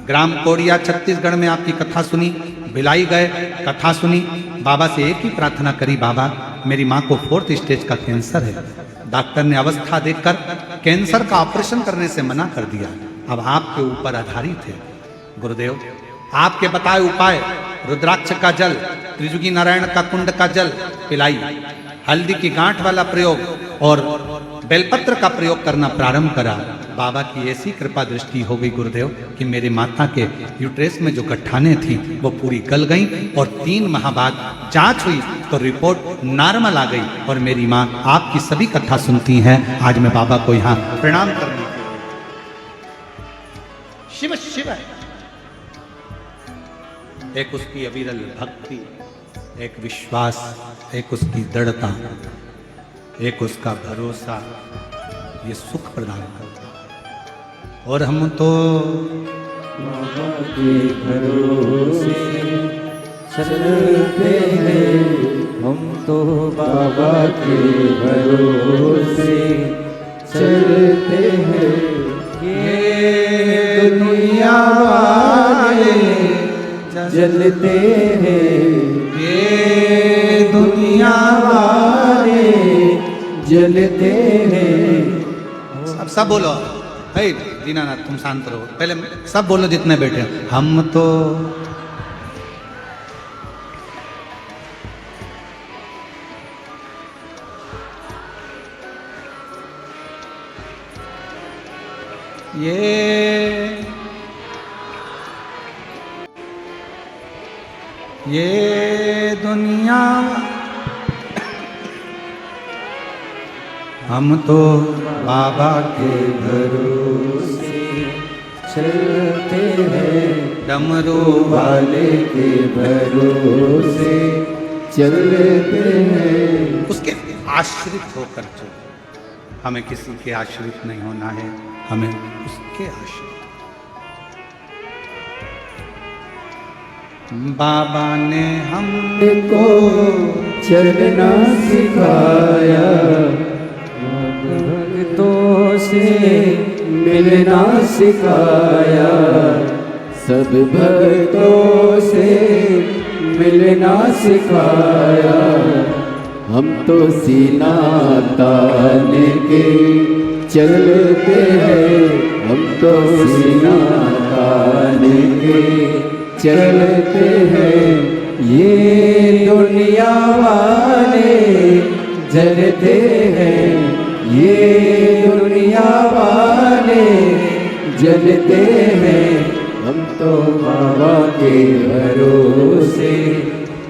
ग्राम कोड़िया, छत्तीसगढ़ में आपकी कथा सुनी। भिलाई गए, कथा सुनी, बाबा से एक ही प्रार्थना करी, बाबा मेरी माँ को 4th स्टेज का कैंसर है। डॉक्टर ने अवस्था देखकर कैंसर का ऑपरेशन करने से मना कर दिया। अब आपके ऊपर आधारित है। गुरुदेव, आपके बताए उपाय, रुद्राक्ष का जल, त्रिजुगी नारायण का कुंड का जल पिलाई, हल्दी की गांठ वाला प्रयोग और बेलपत्र का प्रयोग करना प्रारंभ करा। बाबा की ऐसी कृपा दृष्टि हो गई गुरुदेव कि मेरे माता के यूट्रेस में जो गठाने थी वो पूरी गल गई, और 3 माह बाद जांच हुई तो रिपोर्ट नॉर्मल आ गई। और मेरी माँ आपकी सभी कथा सुनती हैं। आज मैं बाबा को यहाँ प्रणाम करने के लिए, शिव शिव है। एक उसकी अविरल भक्ति, एक विश्वास, एक उसकी दृढ़ता, एक उसका भरोसा, ये सुख प्रदान करता। और हम तो बाबा के भरोसे चलते हैं, हम तो बाबा के भरोसे चलते हैं। ये दुनिया वाले जलते हैं, ये दुनिया वाले जलते हैं। अब सब बोलो, हे दीनानाथ तुम शांत रहो, पहले सब बोलो जितने बैठे। हम तो ये दुनिया, हम तो बाबा के भरोसे चलते हैं, डमरू वाले के भरोसे चलते हैं। उसके आश्रित होकर चलो। हमें किसी के आश्रित नहीं होना है, हमें उसके आश्रित। बाबा ने हमको चलना सिखाया, भक्तों से मिलना सिखाया, सब भक्तों से मिलना सिखाया, हम तो सीना ताने के चलते हैं, हम तो सीना ताने के चलते हैं। ये दुनिया वाले जलते हैं, ये दुनिया वाले जलते हैं, हम तो बाबा के भरोसे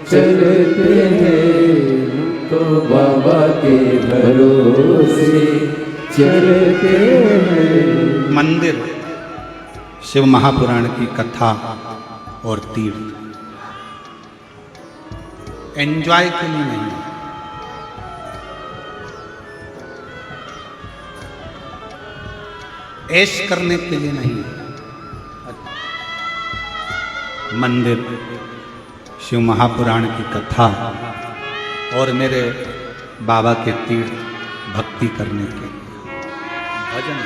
चलते हैं, हम तो बाबा के भरोसे चलते हैं। मंदिर, शिव महापुराण की कथा और तीर्थ एंजॉय के लिए नहीं, ऐश करने के लिए नहीं। मंदिर, शिव महापुराण की कथा और मेरे बाबा के तीर्थ भक्ति करने के लिए, भजन।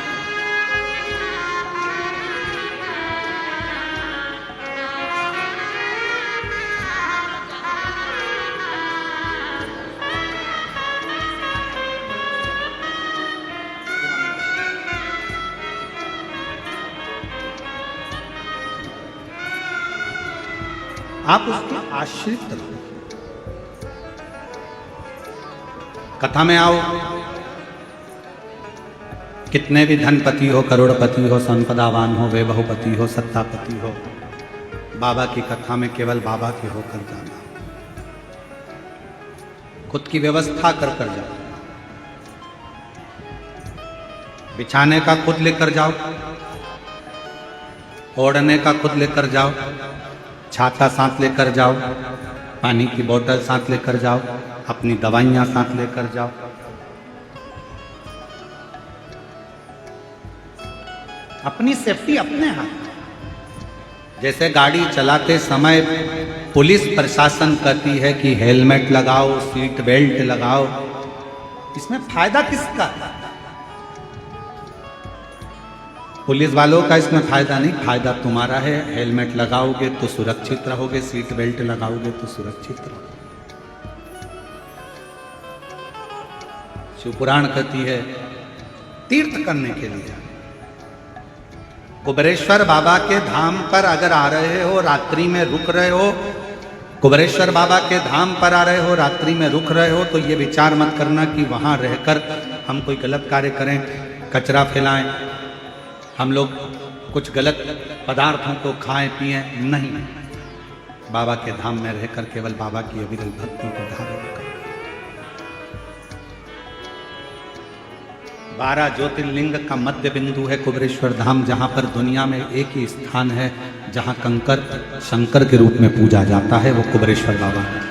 आप उसके आश्रित रहो, कथा में आओ। कितने भी धनपति हो, करोड़पति हो, संपदावान हो, वैभवपति हो, सत्तापति हो, बाबा की कथा में केवल बाबा के होकर जाना, खुद की व्यवस्था कर कर जाओ। बिछाने का खुद लेकर जाओ, ओढ़ने का खुद लेकर जाओ, छाता साथ लेकर जाओ, पानी की बोतल साथ लेकर जाओ, अपनी दवाइयां साथ लेकर जाओ। अपनी सेफ्टी अपने हाथ। जैसे गाड़ी चलाते समय पुलिस प्रशासन कहती है कि हेलमेट लगाओ, सीट बेल्ट लगाओ, इसमें फायदा किसका है? पुलिस वालों का इसमें फायदा नहीं, फायदा तुम्हारा है। हेलमेट लगाओगे तो सुरक्षित रहोगे, सीट बेल्ट लगाओगे तो सुरक्षित रहोगे। शिवपुराण कहती है तीर्थ करने के लिए कुबेरेश्वर बाबा के धाम पर अगर आ रहे हो, रात्रि में रुक रहे हो, कुबेरेश्वर बाबा के धाम पर आ रहे हो, रात्रि में रुक रहे हो, तो ये विचार मत करना कि वहां रहकर हम कोई गलत कार्य करें, कचरा फैलाएं, हम लोग कुछ गलत पदार्थों को खाएं पिएं। नहीं, बाबा के धाम में रहकर केवल बाबा की अविरल भक्ति को धारण करें। 12 ज्योतिर्लिंग का मध्य बिंदु है कुबेरेश्वर धाम, जहां पर दुनिया में एक ही स्थान है जहां कंकर शंकर के रूप में पूजा जाता है, वो कुबेरेश्वर बाबा है।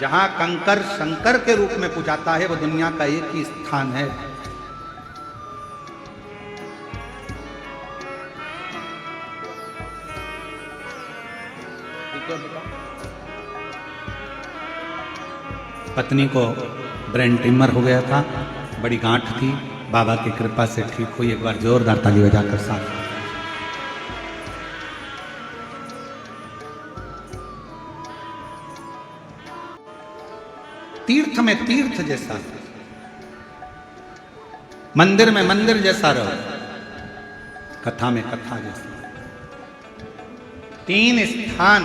जहां कंकर शंकर के रूप में पूजाता है, वो दुनिया का एक ही स्थान है। पत्नी को ब्रेन ट्यूमर हो गया था, बड़ी गांठ थी, बाबा की कृपा से ठीक हुई। एक बार जोरदार ताली बजाकर साथ। तीर्थ में तीर्थ जैसा, मंदिर में मंदिर जैसा रहो, कथा में कथा जैसा। 3 स्थान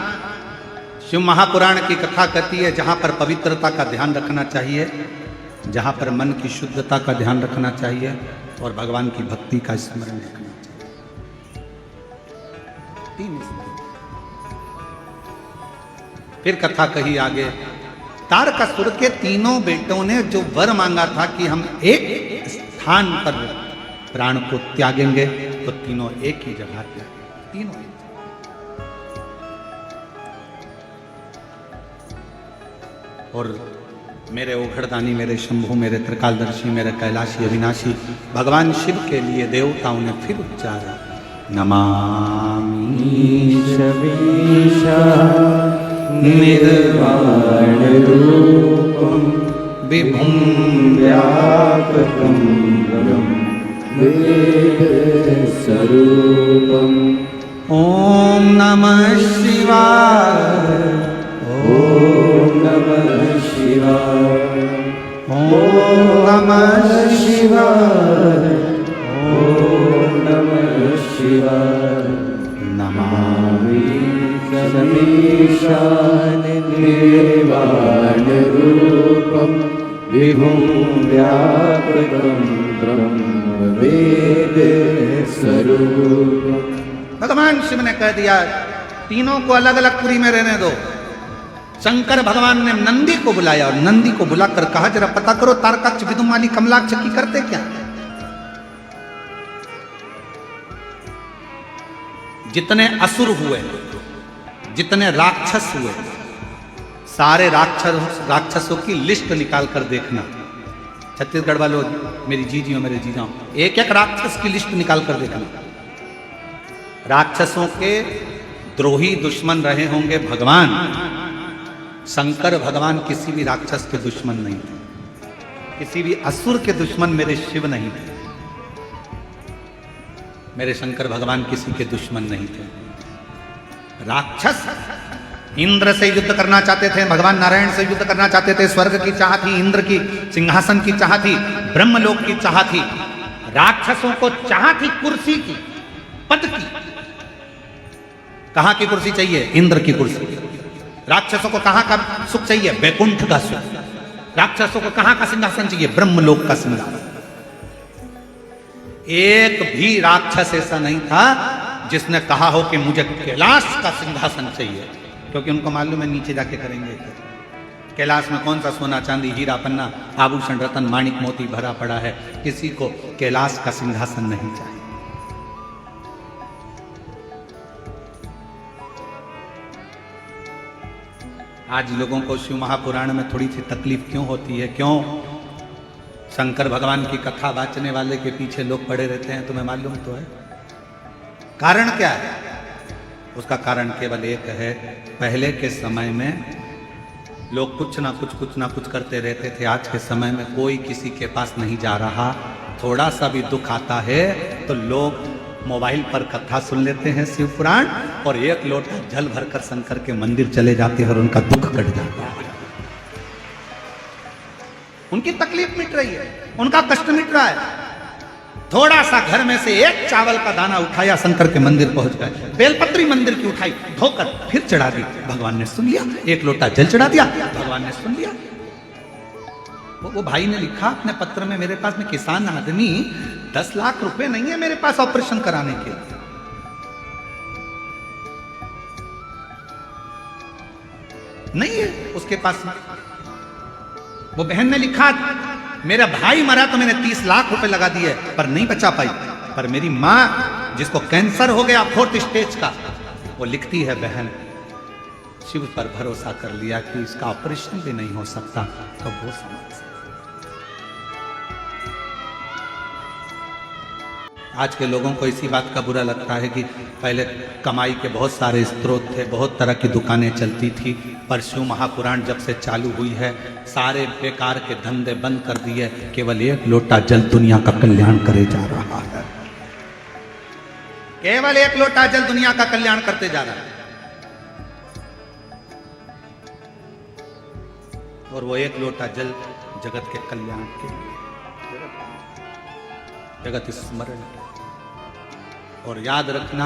शिव महापुराण की कथा कहती है जहां पर पवित्रता का ध्यान रखना चाहिए, जहां पर मन की शुद्धता का ध्यान रखना चाहिए और भगवान की भक्ति का स्मरण रखना चाहिए। 3 स्थान। फिर कथा कही आगे, तारकासुर के 3 बेटों ने जो वर मांगा था कि हम एक स्थान पर प्राण को त्यागेंगे, तो तीनों एक ही जगह त्यागे, तीनों। और मेरे ओघड़दानी, मेरे शंभु, मेरे त्रिकालदर्शी, मेरे कैलाशी अविनाशी भगवान शिव के लिए देवताओं ने फिर उच्चारा, नमामि शमीशा निर्वाण रूपम विभुं व्यापकं वेद स्वरूपम ओम नमः शिवाय। ओम नमः शिवाय। ओम नमः शिवाय। ओम नमः शिवाय। नमामि समीशान निर्वाणरूपं विभुं व्यापकं ब्रह्मवेदस्वरूपम्। भगवान शिव ने कह दिया तीनों को अलग अलग पुरी में रहने दो। शंकर भगवान ने नंदी को बुलाया और नंदी को बुलाकर कहा जरा पता करो तारकाक्ष, विदुमाली, कमलाक्ष की करते क्या। जितने असुर हुए, जितने राक्षस हुए, सारे राक्षसों की लिस्ट निकाल कर देखना। छत्तीसगढ़ वालों, मेरी जीजियों मेरे जीजाओं, एक एक राक्षस की लिस्ट निकाल कर देखना। राक्षसों के द्रोही दुश्मन रहे होंगे भगवान। शंकर भगवान किसी भी राक्षस के दुश्मन नहीं थे, किसी भी असुर के दुश्मन मेरे शिव नहीं थे। मेरे शंकर भगवान किसी के दुश्मन नहीं थे। राक्षस इंद्र से युद्ध करना चाहते थे, भगवान नारायण से युद्ध करना चाहते थे। स्वर्ग की चाह थी, इंद्र की सिंहासन की चाह थी, ब्रह्मलोक की चाह थी। राक्षसों को चाह थी कुर्सी की, पद की। कहां की कुर्सी चाहिए? इंद्र की कुर्सी। राक्षसों को कहां का सुख चाहिए? वैकुंठ का सुख। राक्षसों को कहां का सिंहासन चाहिए? ब्रह्मलोक का सिंहासन। एक भी राक्षस ऐसा नहीं था जिसने कहा हो कि मुझे कैलाश का सिंहासन चाहिए, क्योंकि उनको मालूम है नीचे जाके करेंगे। कैलाश में कौन सा सोना चांदी हीरा पन्ना आभूषण रतन माणिक मोती भरा पड़ा है। किसी को कैलाश का सिंहासन नहीं चाहिए। आज लोगों को शिव महापुराण में थोड़ी सी तकलीफ क्यों होती है? क्यों? शंकर भगवान की कथा वाचने वाले के पीछे लोग पड़े रहते हैं, तुम्हें मालूम तो है। कारण क्या है? उसका कारण केवल एक है, पहले के समय में लोग कुछ ना कुछ करते रहते थे। आज के समय में कोई किसी के पास नहीं जा रहा। थोड़ा सा भी दुख आता है तो लोग मोबाइल पर कथा सुन लेते हैं शिव पुराण, और एक लोटा जल भरकर शंकर के मंदिर चले जाते हैं और उनका दुख कट जाता है। उनकी तकलीफ मिट रही है, उनका कष्ट मिट रहा है। थोड़ा सा घर में से एक चावल का दाना उठाया, शंकर के मंदिर पहुंच गए। बेलपत्री मंदिर की उठाई, धोकर फिर चढ़ा दी, भगवान ने सुन लिया। एक लोटा जल चढ़ा दिया, भगवान ने सुन लिया। वो भाई ने लिखा अपने पत्र में, मेरे पास में किसान आदमी, 10 लाख रुपए नहीं है मेरे पास ऑपरेशन कराने के। नहीं है उसके पास। वो बहन ने लिखा मेरा भाई मरा तो मैंने 30 लाख रुपए लगा दिए पर नहीं बचा पाई। पर मेरी माँ जिसको कैंसर हो गया 4th स्टेज का, वो लिखती है बहन शिव पर भरोसा कर लिया कि इसका ऑपरेशन भी नहीं हो सकता, तो वो समझ। आज के लोगों को इसी बात का बुरा लगता है कि पहले कमाई के बहुत सारे स्रोत थे, बहुत तरह की दुकानें चलती थी, पर शिव महापुराण जब से चालू हुई है सारे बेकार के धंधे बंद कर दिए। केवल एक लोटा जल दुनिया का कल्याण करे जा रहा है। केवल एक लोटा जल दुनिया का कल्याण करते जा रहा है। और वो एक लोटा जल जगत के कल्याण के लिए, जगत स्मरण। और याद रखना,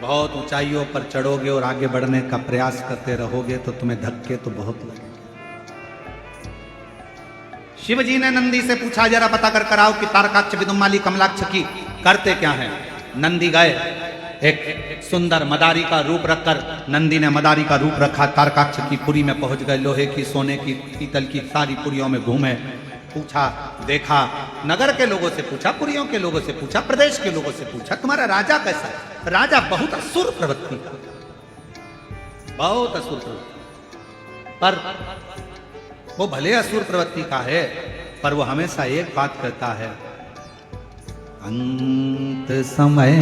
बहुत ऊंचाइयों पर चढ़ोगे और आगे बढ़ने का प्रयास करते रहोगे तो तुम्हें धक्के तो बहुत लगेंगे। शिव जी ने नंदी से पूछा जरा पता कर कराओ कि तारकाक्ष, विदुमाली, कमलाक्ष की करते क्या हैं। नंदी गए, एक सुंदर मदारी का रूप रखकर नंदी ने मदारी का रूप रखा। तारकाक्ष की पुरी में पहुंच गए। लोहे की, सोने की, पीतल की सारी पुरियों में घूमे, पूछा, देखा, नगर के लोगों से पूछा, पुरियों के लोगों से पूछा, प्रदेश के लोगों से पूछा तुम्हारा राजा कैसा है। राजा बहुत असुर प्रवृत्ति का, बहुत असुर प्रवृत्ति, पर वो भले असुर प्रवृत्ति का है पर वो हमेशा एक बात कहता है, अंत समय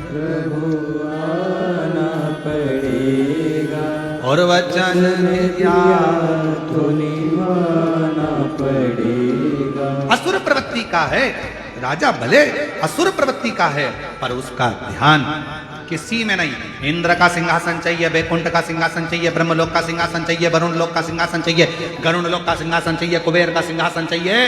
प्रभु आना पड़ेगा और वचन दिया तो निभाना पड़ेगा। असुर प्रवृत्ति का है राजा भले असुर प्रवृत्ति का है पर उसका ध्यान किसी में नहीं। इंद्र का सिंहासन चाहिए, वैकुंठ का सिंहासन चाहिए, ब्रह्मलोक का सिंहासन चाहिए, वरुण लोक का सिंहासन चाहिए, गरुण लोक का सिंहासन चाहिए, कुबेर का सिंहासन चाहिए,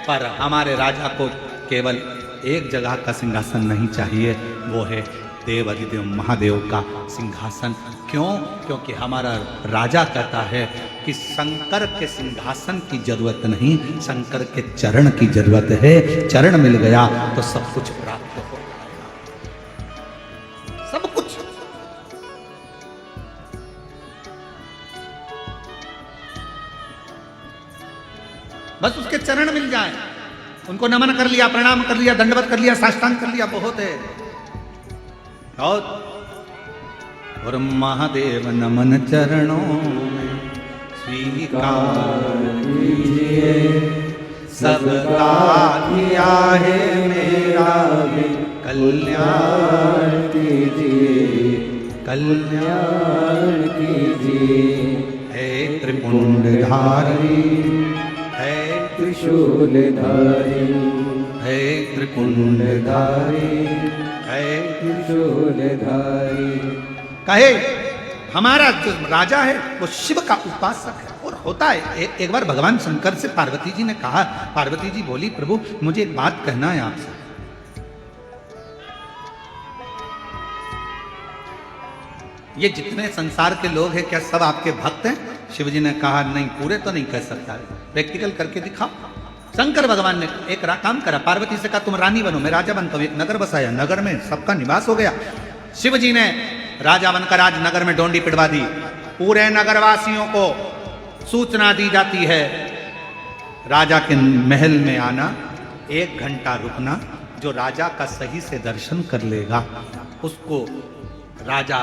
पर हमारे राजा को केवल एक जगह का सिंहासन नहीं चाहिए, वो है देव अधिदेव महादेव का सिंहासन। क्यों? क्योंकि हमारा राजा कहता है कि शंकर के सिंहासन की जरूरत नहीं, शंकर के चरण की जरूरत है। चरण मिल गया तो सब कुछ प्राप्त हो, सब कुछ। बस उसके चरण मिल जाए, उनको नमन कर लिया, प्रणाम कर लिया, दंडवत कर लिया, साष्टांग कर लिया, बहुत है। और महादेव नमन चरणों में स्वीकार कीजिए, सबका किया है मेरा भी कल्याण कीजिए, कल्याण कीजिए। हे त्रिपुंडधारी, हे त्रिशूलधारी, हे त्रिपुंडधारी, है त्रिशूलधारी। कहे हमारा जो राजा है वो शिव का उपासक है। और होता है एक बार भगवान शंकर से पार्वती जी ने कहा, पार्वती जी बोली प्रभु मुझे एक बात कहना है आपसे। ये जितने संसार के लोग हैं क्या सब आपके भक्त हैं? शिव जी ने कहा नहीं, पूरे तो नहीं कह सकता, प्रैक्टिकल करके दिखाओ। शंकर भगवान ने एक काम करा, पार्वती से कहा तुम रानी बनो, मैं राजा बनता हूं। एक नगर बसाया, नगर में सबका निवास हो गया। शिव जी ने राजा बनकर आज नगर में डोंडी पिटवा दी। पूरे नगरवासियों को सूचना दी जाती है राजा के महल में आना, 1 घंटा रुकना। जो राजा का सही से दर्शन कर लेगा उसको राजा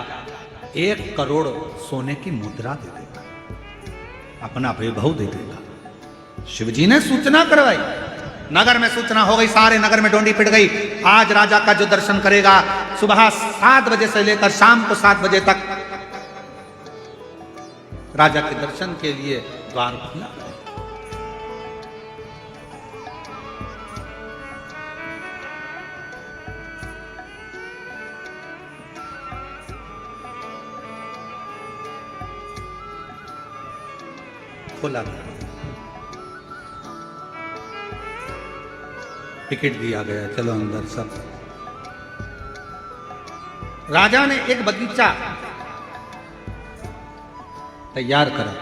1 करोड़ सोने की मुद्रा दे देगा, अपना वैभव दे देगा। शिवजी ने सूचना करवाई, नगर में सूचना हो गई, सारे नगर में डोंडी पिट गई। आज राजा का जो दर्शन करेगा सुबह 7 बजे से लेकर शाम को 7 बजे तक राजा के दर्शन के लिए द्वार खुला। खोला, टिकट दिया गया, चलो अंदर सब। राजा ने एक बगीचा तैयार करा,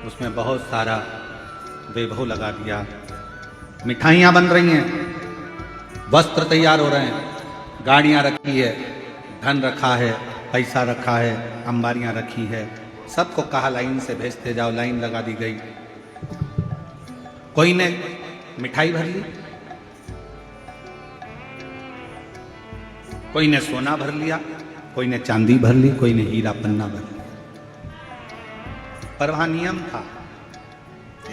उसमें बहुत सारा वैभव लगा दिया, मिठाइयां बन रही हैं, वस्त्र तैयार हो रहे हैं, गाड़ियां रखी है, धन रखा है, पैसा रखा है, अंबारियां रखी है। सबको कहा लाइन से भेजते जाओ, लाइन लगा दी गई। कोई ने मिठाई भर ली, कोई ने सोना भर लिया, कोई ने चांदी भर ली, कोई ने हीरा पन्ना भर लिया। पर वहां नियम था,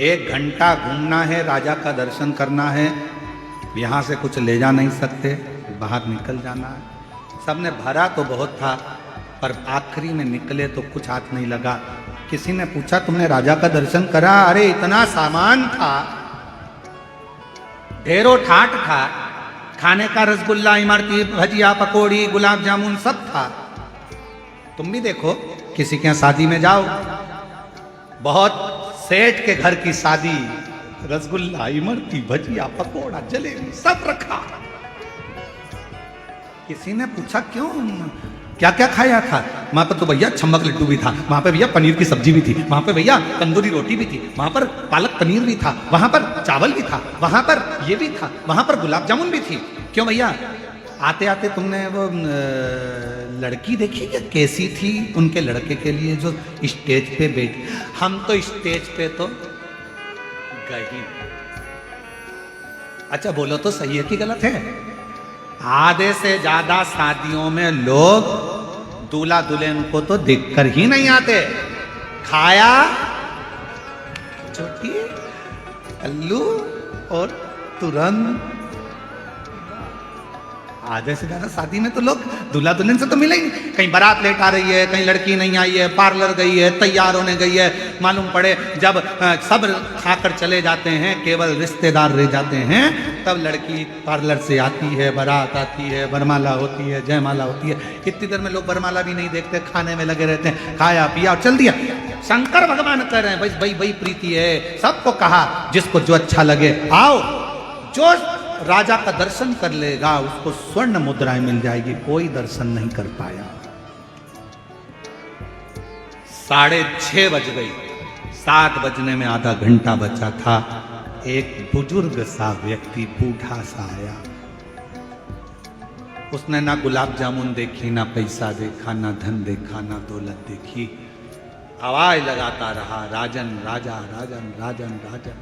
1 घंटा घूमना है, राजा का दर्शन करना है, यहां से कुछ ले जा नहीं सकते, बाहर निकल जाना है। सबने भरा तो बहुत था, पर आखिरी में निकले तो कुछ हाथ नहीं लगा। किसी ने पूछा तुमने राजा का दर्शन करा? अरे इतना सामान था, ढेरों ठाट था, खाने का रसगुल्ला, इमरती, भजिया, पकौड़ी, गुलाब जामुन सब था। तुम भी देखो, किसी के यहाँ शादी में जाओ, बहुत सेठ के घर की शादी, रसगुल्ला, इमरती, भजिया, पकौड़ा, जलेबी सब रखा। किसी ने पूछा क्यों, क्या क्या खाया था? वहां पर तो भैया छम्मक लड्डू भी था, वहां पे भैया पनीर की सब्जी भी थी, वहां पे भैया तंदूरी रोटी भी थी, वहां पर पालक पनीर भी था, वहां पर चावल भी था, वहां पर ये भी था, वहां पर गुलाब जामुन भी थी। क्यों भैया? आते आते तुमने वो लड़की देखी क्या कैसी थी उनके लड़के के लिए जो स्टेज पे बैठी? हम तो स्टेज पे तो गई। अच्छा बोलो तो सही है कि गलत है? आधे से ज्यादा शादियों में लोग दूल्हा दुल्हन को तो देखकर ही नहीं आते। खाया छोटी अल्लू और तुरंत आधे से ज्यादा शादी में तो लोग दूल्हा दुल्हन से तो मिले ही नहीं। कहीं बारात लेट आ रही है, कहीं लड़की नहीं आई है, पार्लर गई है, तैयार होने गई है, मालूम पड़े जब सब खाकर चले जाते हैं, केवल रिश्तेदार रह जाते हैं, तब लड़की पार्लर से आती है, बारात आती है, वरमाला होती है, जयमाला होती है। इतनी देर में लोग वरमाला भी नहीं देखते, खाने में लगे रहते हैं, खाया पिया और चल दिया। शंकर भगवान कह रहे हैं भाई भाई वही प्रीति है। सबको कहा जिसको जो अच्छा लगे आओ, जो राजा का दर्शन कर लेगा उसको स्वर्ण मुद्राएं मिल जाएगी। कोई दर्शन नहीं कर पाया। 6:30 बज गई, 7 बजने में आधा घंटा बचा था। एक बुजुर्ग सा व्यक्ति बूढ़ा सा आया। उसने ना गुलाब जामुन देखी, ना पैसा देखा, ना धन देखा, ना दौलत देखी। आवाज लगाता रहा, राजन राजा, राजन राजन राजन।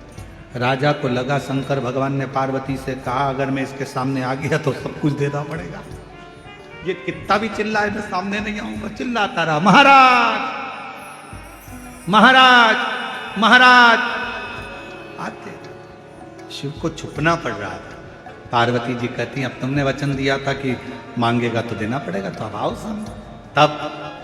राजा को लगा शंकर भगवान ने पार्वती से कहा अगर मैं इसके सामने आ गया तो सब कुछ देना पड़ेगा। ये कितना भी चिल्लाए मैं सामने नहीं आऊंगा। चिल्लाता रहा, महाराज महाराज महाराज। आते शिव को छुपना पड़ रहा था। पार्वती जी कहती अब तुमने वचन दिया था कि मांगेगा तो देना पड़ेगा, तो अब आओ सामने। तब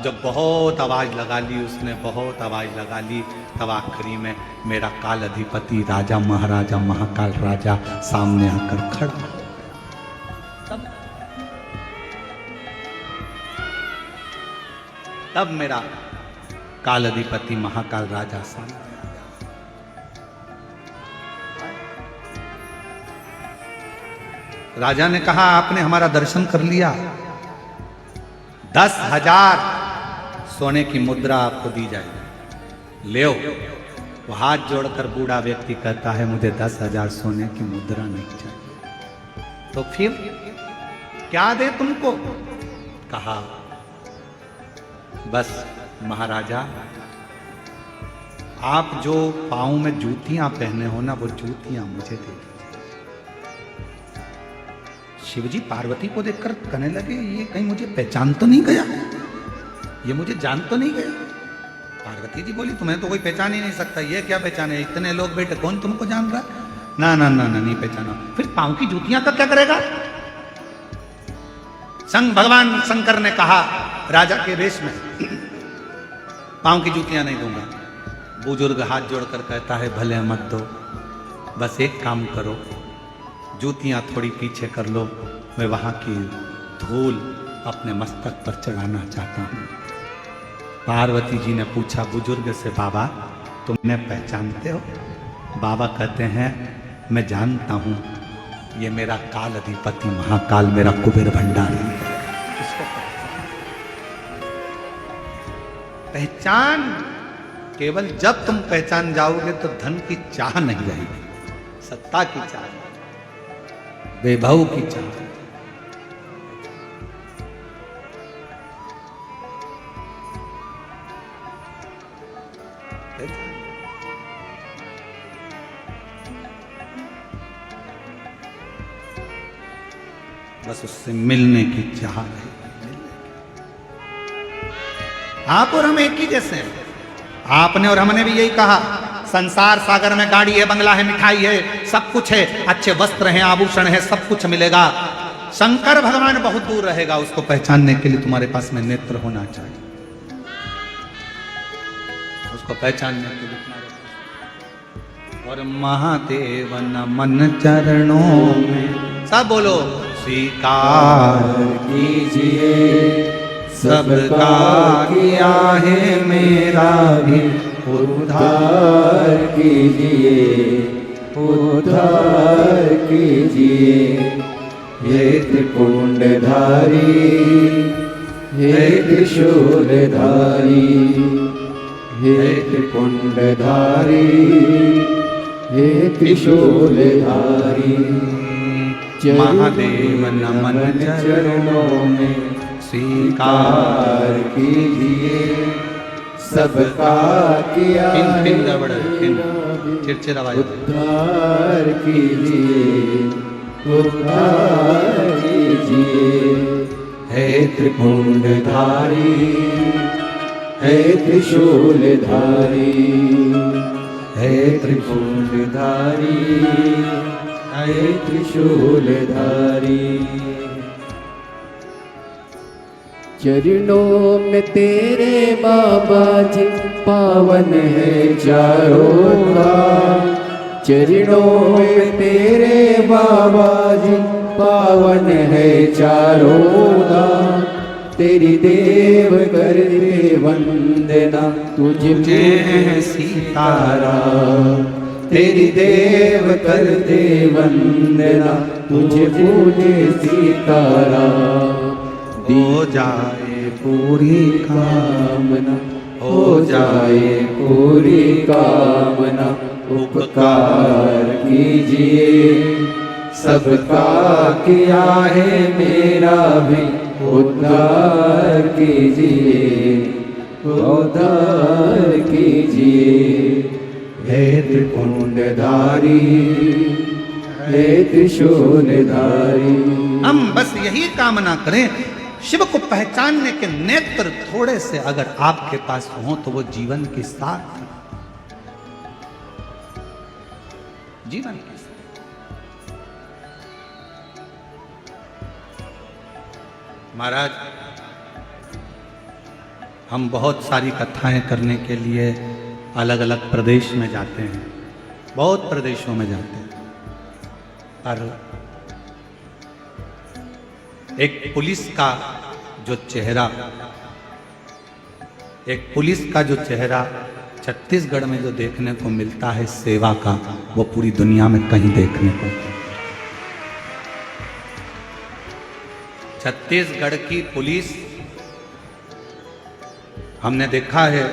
जब बहुत आवाज लगा ली उसने, बहुत आवाज लगा ली, तब आखिरी में मेरा काल अधिपति राजा महाराजा महाकाल राजा सामने आकर खड़ा। तब मेरा काल अधिपति महाकाल राजा सामने। राजा ने कहा आपने हमारा दर्शन कर लिया, 10,000 सोने की मुद्रा आपको दी जाएगी, ले। वो हाथ जोड़कर बूढ़ा व्यक्ति कहता है मुझे 10,000 सोने की मुद्रा नहीं चाहिए। तो फिर क्या दे तुमको? कहा बस महाराजा आप जो पांव में जूतियां पहने हो ना, वो जूतियां मुझे दे दीजिए। शिवजी पार्वती को देखकर कहने लगे ये कहीं मुझे पहचान तो नहीं गया, ये मुझे जान तो नहीं गया। पार्वती जी बोली तुम्हें तो कोई पहचान ही नहीं सकता, ये क्या पहचाने, इतने लोग बैठे कौन तुमको जान रहा? ना ना ना ना नहीं पहचाना। फिर पांव की जूतियां का क्या करेगा? भगवान शंकर ने कहा राजा के वेश में पांव की जूतियां नहीं दूंगा। बुजुर्ग हाथ जोड़कर कहता है भले मत दो, बस एक काम करो, जूतियां थोड़ी पीछे कर लो, मैं वहां की धूल अपने मस्तक पर चढ़ाना चाहता हूं। पार्वती जी ने पूछा बुजुर्ग से बाबा तुम इन्हें पहचानते हो? बाबा कहते हैं मैं जानता हूं, ये मेरा काल अधिपति महाकाल मेरा कुबेर भंडारी है। इसको पहचान केवल जब तुम पहचान जाओगे तो धन की चाह नहीं रहेगी, सत्ता की चाह, वैभव की चाह। बस उससे मिलने की चाह है। आप और हम एक ही जैसे हैं। आपने और हमने भी यही कहा संसार सागर में गाड़ी है, बंगला है, मिठाई है, सब कुछ है, अच्छे वस्त्र हैं, आभूषण है, सब कुछ मिलेगा। शंकर भगवान बहुत दूर रहेगा, उसको पहचानने के लिए तुम्हारे पास में नेत्र होना चाहिए। उसको पहचानने के लिए और महादेव नमन चरणों में सब बोलो स्वीकार कीजिए, सबका किया है मेरा भी उद्धार कीजिए, उद्धार कीजिए। हे त्रिपुंडधारी, हे त्रिशूलधारी, हे त्रिपुंडधारी, हे त्रिशूलधारी। महादेव नमन चरणों में स्वीकार कीजिए, सबका किया उद्धार कीजिए, उद्धार कीजिए। हे त्रिपुंडधारी, हे त्रिशूलधारी, हे त्रिपुंडधारी, हे त्रिशूलधारी। चरणों में तेरे बाबा जी पावन है चारों धाम। चरणों में तेरे बाबा जी पावन है चारों धाम। तेरी देव कर दे वंदना तुझे जय सीताराम। तेरी देव कर दे वंदना तुझे पूजे सीताराम। हो जाए पूरी कामना हो जाए पूरी कामना। उपकार कीजिए सबका किया है मेरा भी उद्धार कीजिए उद्धार कीजिए। हे त्रिपुंडधारी हे त्रिशूलधारी। हम बस यही कामना करें, शिव को पहचानने के नेत्र थोड़े से अगर आपके पास हो तो वो जीवन के साथ, जीवन के साथ। महाराज, हम बहुत सारी कथाएं करने के लिए अलग अलग प्रदेश में जाते हैं, बहुत प्रदेशों में जाते हैं, पर एक पुलिस का जो चेहरा, एक पुलिस का जो चेहरा छत्तीसगढ़ में जो देखने को मिलता है सेवा का, वो पूरी दुनिया में कहीं देखने को। छत्तीसगढ़ की पुलिस, हमने देखा है,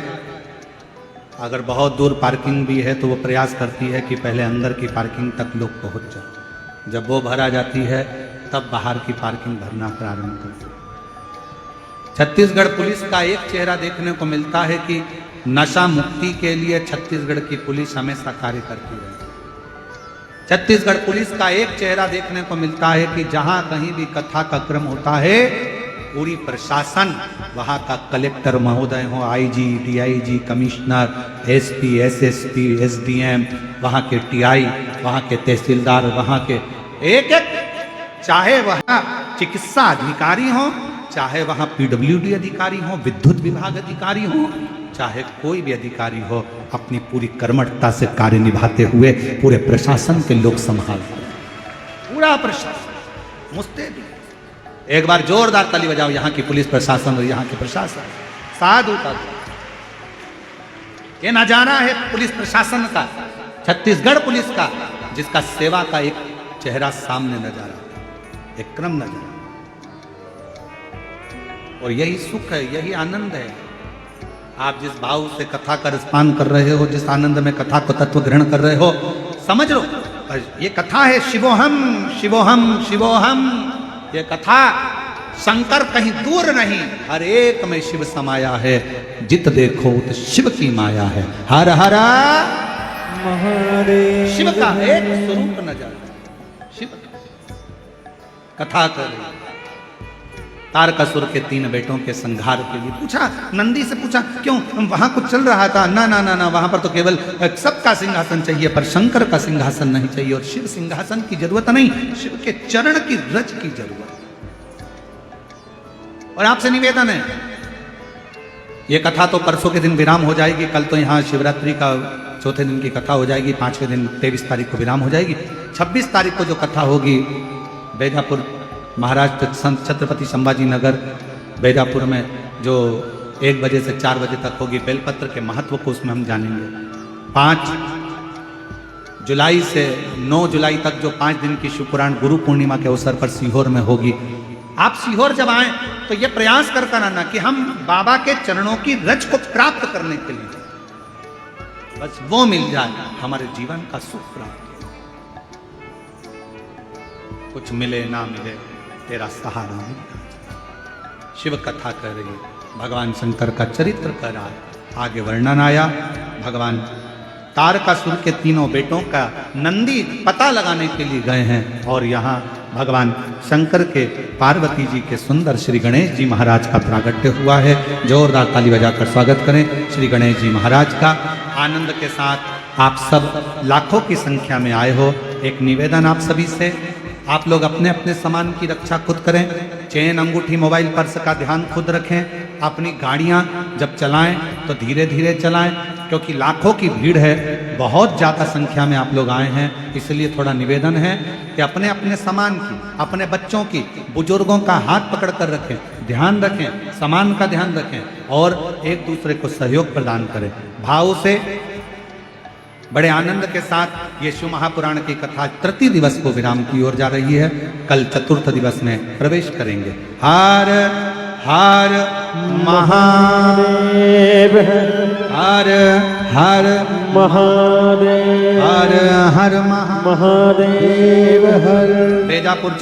अगर बहुत दूर पार्किंग भी है तो वो प्रयास करती है कि पहले अंदर की पार्किंग तक लोग पहुंच जाए। जब वो भरा जाती है तब बाहर की पार्किंग भरना प्रारंभ करती है। छत्तीसगढ़ पुलिस का एक चेहरा देखने को मिलता है कि नशा मुक्ति के लिए छत्तीसगढ़ की पुलिस हमेशा कार्य करती है। छत्तीसगढ़ पुलिस का एक चेहरा देखने को मिलता है कि जहां कहीं भी कथा का क्रम होता है, पूरी प्रशासन, वहां का कलेक्टर महोदय हो, IG, DIG, commissioner, SP, SSP, SDM, वहां के टीआई, वहां के तहसीलदार, वहां के एक एक, चाहे वहां चिकित्सा अधिकारी हो, चाहे वहां पीडब्ल्यूडी अधिकारी हो, विद्युत विभाग अधिकारी हो, चाहे कोई भी अधिकारी हो, अपनी पूरी कर्मठता से कार्य निभाते हुए पूरे प्रशासन के लोग संभालते हैं। पूरा प्रशासन मुस्तैद। एक बार जोरदार ताली बजाओ यहाँ की पुलिस प्रशासन और यहाँ के प्रशासन। साधु का ये नजारा है पुलिस प्रशासन का, छत्तीसगढ़ पुलिस का, जिसका सेवा का एक चेहरा सामने नजर आता है, एक क्रम नजर आता है। और यही सुख है, यही आनंद है। आप जिस भाव से कथा का रसपान कर रहे हो, जिस आनंद में कथा को तत्व ग्रहण कर रहे हो, समझ लो ये कथा है शिवोहम शिवोहम शिवोहम। ये कथा शंकर कहीं दूर नहीं, हर एक में शिव समाया है। जित देखो तो शिव की माया है। हर हर महादेव। शिव का एक स्वरूप नजर, शिव का कथा कर तारकासुर के 3 बेटों के संहार के लिए पूछा, नंदी से पूछा क्यों वहां कुछ चल रहा था? ना ना ना ना, वहां पर तो केवल सबका सिंहासन चाहिए, पर शंकर का सिंहासन नहीं चाहिए। और शिव सिंहासन की जरूरत नहीं, शिव के चरण की रज की जरूरत। और आपसे निवेदन है, ये कथा तो परसों के दिन विराम हो जाएगी। कल तो यहाँ शिवरात्रि का चौथे दिन की कथा हो जाएगी, 5वें दिन 23 तारीख को विराम हो जाएगी। 26 तारीख को जो कथा होगी बैजापुर महाराष्ट्र संत छत्रपति संभाजी नगर बैजापुर में, जो 1 बजे से 4 बजे तक होगी, बेलपत्र के महत्व को उसमें हम जानेंगे। 5 जुलाई से 9 जुलाई तक जो 5 दिन की शिवपुराण गुरु पूर्णिमा के अवसर पर सीहोर में होगी। आप सीहोर जब आए तो ये प्रयास कर कर आना कि हम बाबा के चरणों की रज को प्राप्त करने के लिए बस वो मिल जाए, हमारे जीवन का सुख प्राप्त। कुछ मिले ना मिले, तेरा सहारा मिल। शिव कथा कर रही है, भगवान शंकर का चरित्र कर रहा है। आगे वर्णन आया, भगवान तारकासुर के 3 बेटों का नंदी पता लगाने के लिए गए हैं। और यहाँ भगवान शंकर के पार्वती जी के सुंदर श्री गणेश जी महाराज का प्रागट्य हुआ है। जोरदार ताली बजाकर स्वागत करें श्री गणेश जी महाराज का। आनंद के साथ आप सब लाखों की संख्या में आए हो। एक निवेदन आप सभी से, आप लोग अपने अपने सामान की रक्षा खुद करें। चेन, अंगूठी, मोबाइल, पर्स का ध्यान खुद रखें। अपनी गाड़ियां जब चलाएं तो धीरे धीरे चलाएं, क्योंकि लाखों की भीड़ है, बहुत ज़्यादा संख्या में आप लोग आए हैं। इसलिए थोड़ा निवेदन है कि अपने अपने सामान की, अपने बच्चों की, बुजुर्गों का हाथ पकड़ कर रखें, ध्यान रखें, सामान का ध्यान रखें और एक दूसरे को सहयोग प्रदान करें। भाव से बड़े आनंद के साथ ये शिव महापुराण की कथा तृतीय दिवस को विराम की ओर जा रही है। कल चतुर्थ दिवस में प्रवेश करेंगे। हर हर महादेव, हर हर महादेव, हर हर महादेव हर। बेजापुर